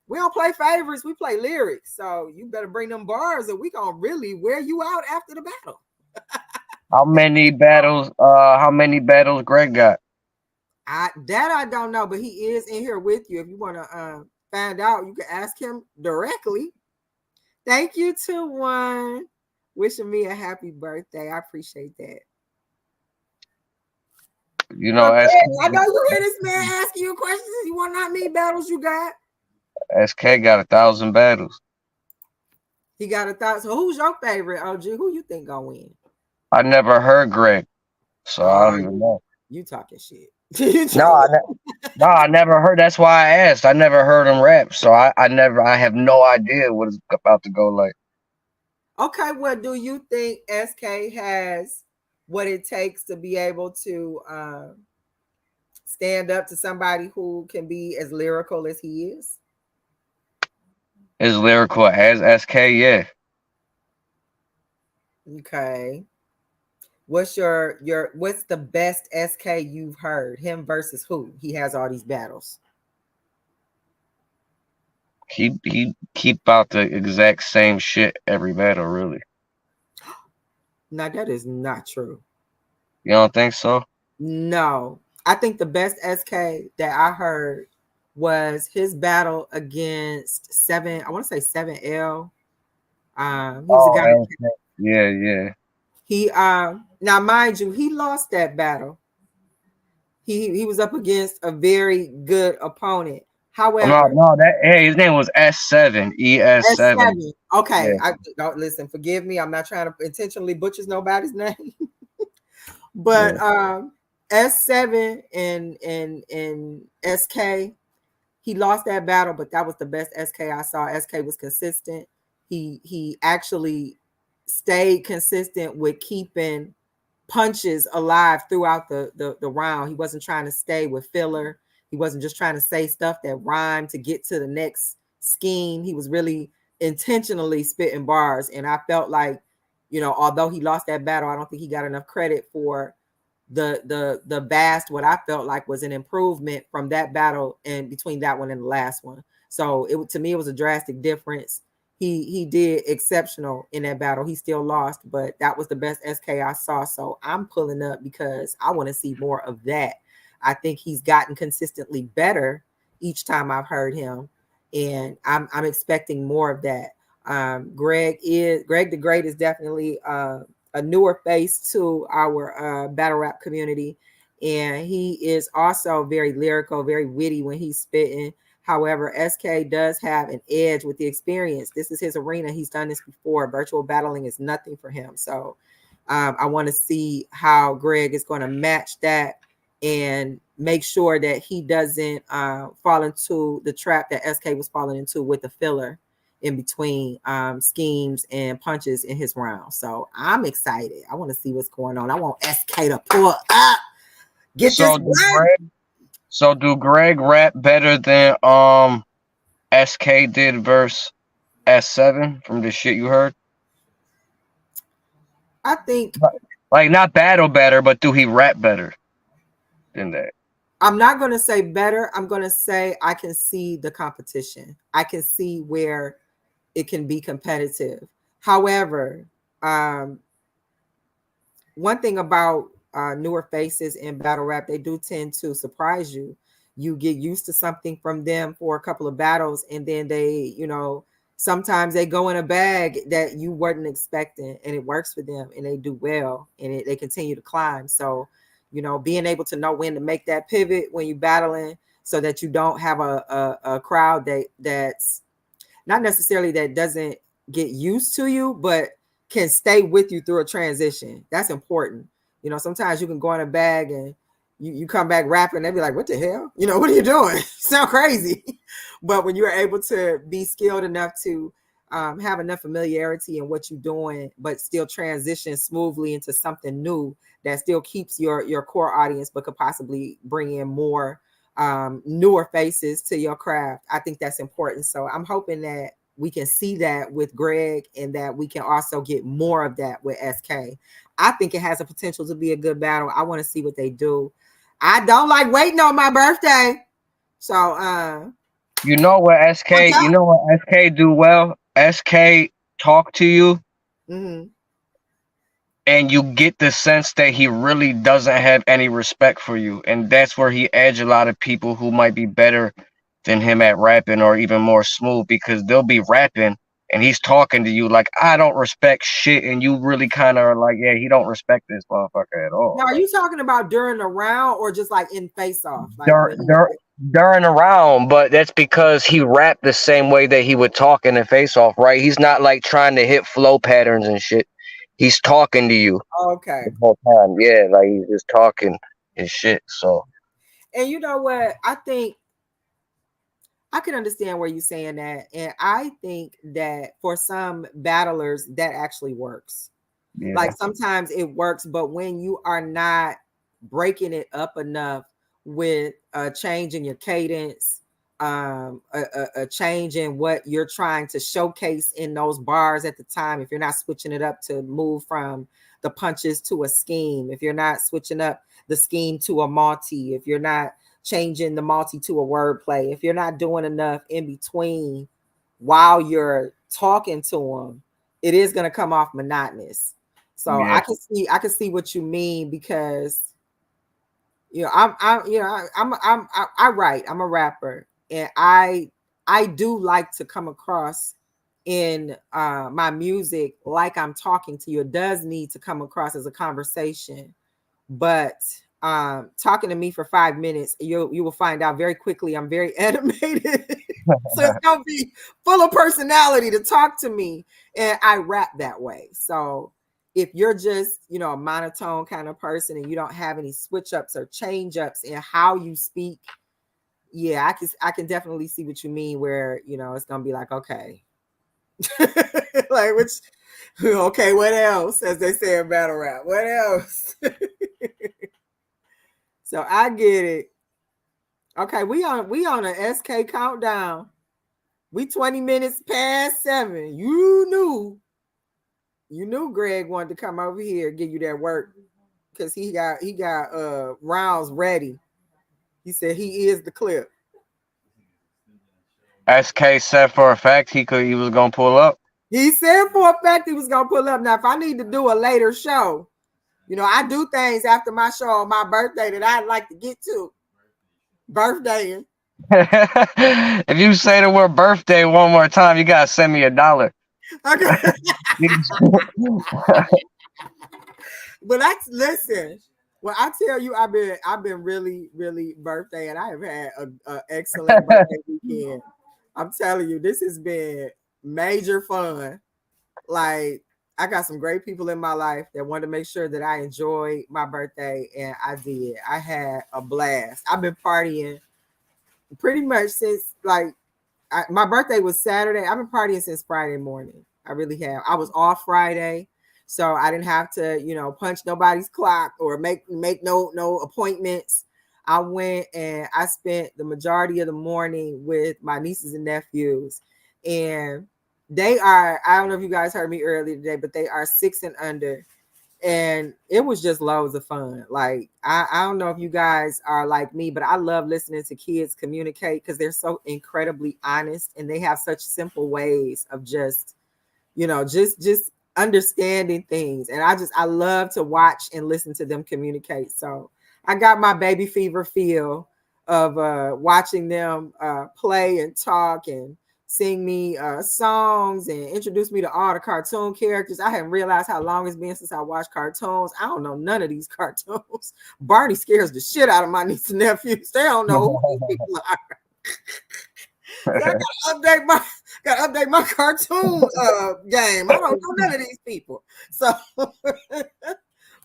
we don't play favorites. We play lyrics. So you better bring them bars and we going to really wear you out after the battle. How many battles Greg got? I don't know, but he is in here with you. If you want to find out, you can ask him directly. Thank you to one wishing me a happy birthday. I appreciate that. I know you hear this man asking you questions. You want to know how many battles you got? SK got 1,000 battles. He got 1,000. So who's your favorite, OG? Who you think gonna win? I never heard Greg, so I don't even know. You talking shit. I never heard. That's why I asked. I never heard him rap, so I have no idea what it's about to go like. Okay, well, do you think SK has what it takes to be able to stand up to somebody who can be as lyrical as he is? As lyrical as SK, yeah. Okay. What's what's the best SK you've heard? Him versus who? He has all these battles. He keep out the exact same shit every battle, really. No, that is not true. You don't think so? No. I think the best SK that I heard was his battle against 7L. He was a guy. Yeah. He now mind you, he lost that battle. He was up against a very good opponent. However, his name was S7, ES7. Okay, yeah. Don't listen. Forgive me. I'm not trying to intentionally butcher nobody's name, but S7 and SK, he lost that battle, but that was the best SK I saw. SK was consistent. He actually stayed consistent with keeping punches alive throughout the round. He wasn't trying to stay with filler. He wasn't just trying to say stuff that rhymed to get to the next scheme. He was really intentionally spitting bars. And I felt like, although he lost that battle, I don't think he got enough credit for the vast, what I felt like was an improvement from that battle and between that one and the last one. So to me, it was a drastic difference. He did exceptional in that battle. He still lost, but that was the best SK I saw. So I'm pulling up because I want to see more of that. I think he's gotten consistently better each time I've heard him, and I'm expecting more of that. Greg the Great is definitely a newer face to our battle rap community, and he is also very lyrical, very witty when he's spitting. However, SK does have an edge with the experience. This is his arena. He's done this before. Virtual battling is nothing for him. So I want to see how Greg is going to match that and make sure that he doesn't fall into the trap that SK was falling into with the filler in between schemes and punches in his round. So I'm excited. I want to see what's going on. I want SK to pull up. So do Greg rap better than SK did versus S7 from the shit you heard? I think like not battle better, but do he rap better than that? I'm not going to say better. I'm going to say I can see the competition. I can see where it can be competitive. However, one thing about newer faces in battle rap, they do tend to surprise you. You get used to something from them for a couple of battles, and then they, sometimes they go in a bag that you weren't expecting, and it works for them, and they do well, and they continue to climb. So, being able to know when to make that pivot when you're battling, so that you don't have a crowd that's not necessarily that doesn't get used to you, but can stay with you through a transition. That's important. Sometimes you can go in a bag and you come back rapping, they be like, what the hell? What are you doing? You sound crazy. But when you're able to be skilled enough to have enough familiarity in what you're doing, but still transition smoothly into something new that still keeps your core audience, but could possibly bring in more newer faces to your craft. I think that's important. So I'm hoping that we can see that with Greg and that we can also get more of that with SK. I think it has a potential to be a good battle. I want to see what they do. I don't like waiting on my birthday. So You know what SK? You know what SK do well? SK talk to you, mm-hmm. and you get the sense that he really doesn't have any respect for you, and that's where he edge a lot of people who might be better than him at rapping or even more smooth, because they'll be rapping and he's talking to you like, I don't respect shit, and you really kind of are like, yeah, he don't respect this motherfucker at all. Now, are you talking about during the round or just like in face off? Like During a round, but that's because he rapped the same way that he would talk in a face off, right? He's not like trying to hit flow patterns and shit. He's talking to you okay the whole time. Yeah, like he's just talking and shit. So, and you know what? I think I can understand where you're saying that. And I think that for some battlers, that actually works. yeah. Like sometimes it works, but when you are not breaking it up enough with a change in your cadence, a change in what you're trying to showcase in those bars at the time, if you're not switching it up to move from the punches to a scheme, if you're not switching up the scheme to a multi, if you're not changing the multi to a wordplay, if you're not doing enough in between while you're talking to them, it is going to come off monotonous. So Yeah. I can see what you mean, because I write, I'm a rapper, and I do like to come across in my music like I'm talking to you. It does need to come across as a conversation, but talking to me for 5 minutes, you will find out very quickly I'm very animated. So it's gonna be full of personality to talk to me, and I rap that way. So if you're just a monotone kind of person and you don't have any switch ups or change ups in how you speak, yeah, I can definitely see what you mean, where it's gonna be like, okay, like which okay, what else, as they say in battle rap, what else? So I get it. Okay, we on an SK countdown. We 20 minutes past 7. You knew Greg wanted to come over here and give you that work, because he got rounds ready. He said he is the clip. SK said for a fact he was gonna pull up. He said for a fact he was gonna pull up. Now, if I need to do a later show, I do things after my show on my birthday that I'd like to get to. Birthday. If you say the word birthday one more time, you gotta send me $1. Okay. But listen. Well, I tell you, I've been really, really birthday, and I have had a excellent birthday weekend. I'm telling you, this has been major fun. Like, I got some great people in my life that wanted to make sure that I enjoyed my birthday, and I did. I had a blast. I've been partying pretty much since my birthday was Saturday. I've been partying since Friday morning. I really have. I was off Friday, so I didn't have to, punch nobody's clock or make no appointments. I went and I spent the majority of the morning with my nieces and nephews, and they are, I don't know if you guys heard me earlier today, but they are 6 and under. And it was just loads of fun. Like, I don't know if you guys are like me, but I love listening to kids communicate, because they're so incredibly honest, and they have such simple ways of just understanding things. And I love to watch and listen to them communicate. So I got my baby fever feel of watching them play and talk and sing me songs and introduce me to all the cartoon characters. I hadn't realized how long it's been since I watched cartoons. I don't know none of these cartoons. Barney scares the shit out of my niece and nephews. They don't know who these people are. So I gotta update my cartoon game. I don't know none of these people. So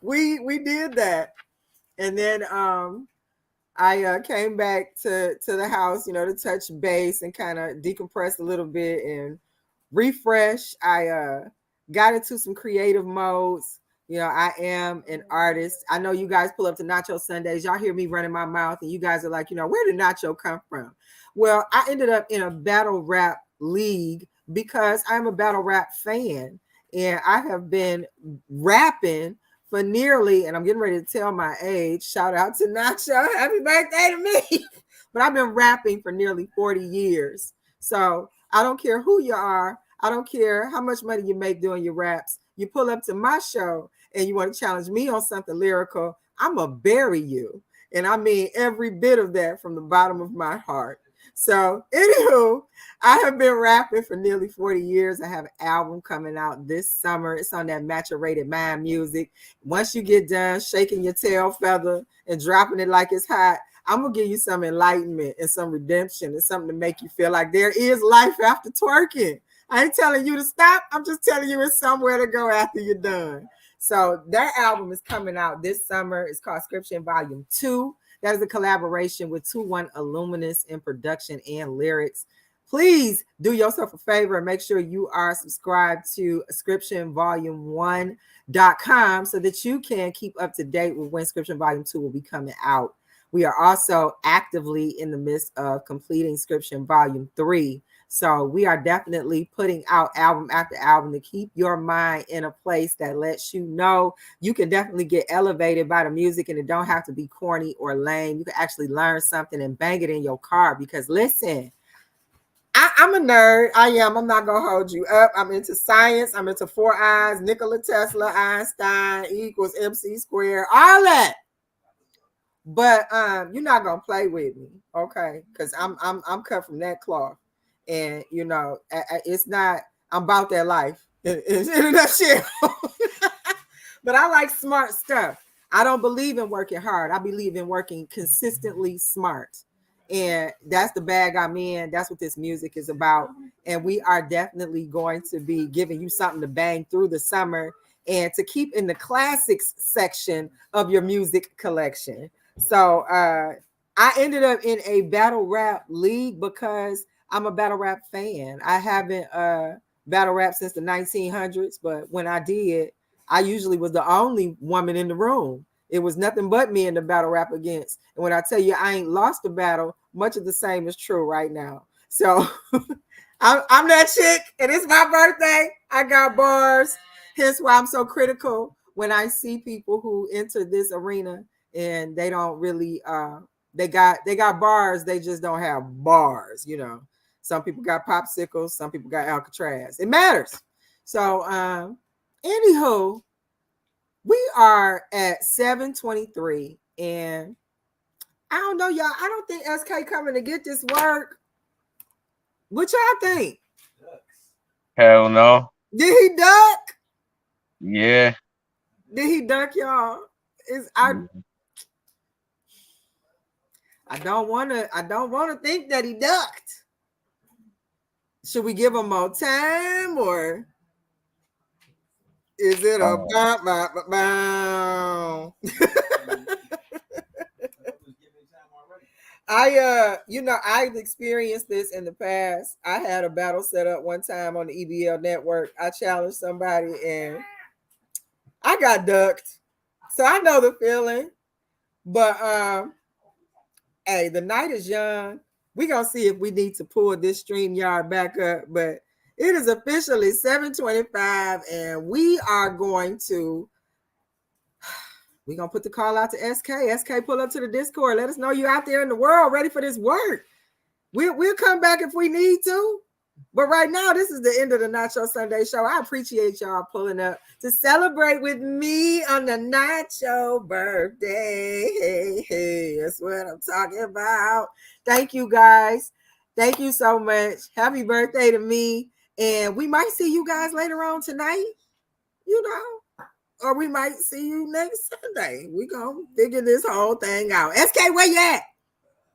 we did that, and then I came back to the house, to touch base and kind of decompress a little bit, and refresh. I got into some creative modes. You know, I am an artist. I know you guys pull up to Nacho Sundays. Y'all hear me running my mouth, and you guys are like, you know, where did Nacho come from? Well, I ended up in a battle rap league because I'm a battle rap fan, and I have been rapping for nearly, and I'm getting ready to tell my age. Shout out to Nacho. Happy birthday to me. But I've been rapping for nearly 40 years. So I don't care who you are. I don't care how much money you make doing your raps. You pull up to my show and you want to challenge me on something lyrical, I'm going to bury you. And I mean every bit of that from the bottom of my heart. So anywho, I have been rapping for nearly 40 years. I have an album coming out this summer. It's on that Maturated Mind music. Once you get done shaking your tail feather and dropping it like it's hot, I'm going to give you some enlightenment and some redemption and something to make you feel like there is life after twerking. I ain't telling you to stop. I'm just telling you it's somewhere to go after you're done. So that album is coming out this summer. It's called Scription Volume 2. That is a collaboration with 2-1 Illuminous in production and lyrics. Please do yourself a favor and make sure you are subscribed to scriptionvolume1.com so that you can keep up to date with when Scription Volume 2 will be coming out. We are also actively in the midst of completing Scription Volume 3. So we are definitely putting out album after album to keep your mind in a place that lets you know you can definitely get elevated by the music, and it don't have to be corny or lame. You can actually learn something and bang it in your car because listen, I'm a nerd. I am. I'm not going to hold you up. I'm into science. I'm into 4 eyes, Nikola Tesla, Einstein, E equals MC squared, all that. But you're not going to play with me, okay? Because I'm cut from that cloth. And, you know, it's not, I'm about that life in a nutshell. But I like smart stuff. I don't believe in working hard. I believe in working consistently smart. And that's the bag I'm in. That's what this music is about. And we are definitely going to be giving you something to bang through the summer and to keep in the classics section of your music collection. So I ended up in a battle rap league because I'm a battle rap fan. I haven't battle rap since the 1900s, but when I did, I usually was the only woman in the room. It was nothing but me in the battle rap against. And when I tell you I ain't lost the battle, much of the same is true right now. So I'm that chick, and it's my birthday. I got bars. Hence why I'm so critical when I see people who enter this arena and they don't really they got bars, they just don't have bars, you know. Some people got popsicles, some people got Alcatraz. It matters. So anywho, we are at 7:23, and I don't know, y'all. I don't think SK coming to get this work. What y'all think? Hell no. Did he duck? Yeah. Did he duck, y'all? I don't want to think that he ducked. Should we give him more time, or is it a I've experienced this in the past. I had a battle set up one time on the EBL network. I challenged somebody and I got ducked. So I know the feeling. But hey, the night is young. We're going to see if we need to pull this StreamYard back up. But it is officially 7:25, and we're going to put the call out to SK. SK, pull up to the Discord. Let us know you're out there in the world ready for this work. We'll come back if we need to. But right now, this is the end of the Nacho Sunday show. I appreciate y'all pulling up to celebrate with me on the Nacho birthday. Hey, that's what I'm talking about. Thank you, guys. Thank you so much. Happy birthday to me. And we might see you guys later on tonight, you know, or we might see you next Sunday. We're going to figure this whole thing out. SK, where you at?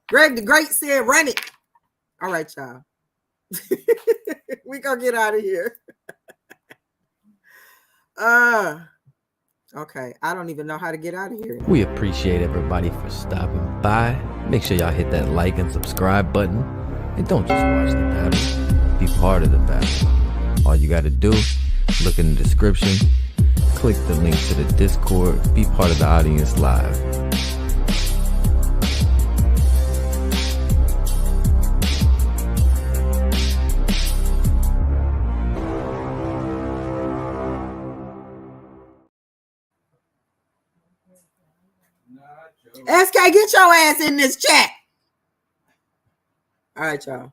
Greg the Great said, run it. All right, y'all. We gonna get out of here. Okay, I don't even know how to get out of here. We appreciate everybody for stopping by. Make sure y'all hit that like and subscribe button. And don't just watch the battle, be part of the battle. All you gotta do, look in the description, click the link to the Discord, be part of the audience live. SK, get your ass in this chat. All right, y'all.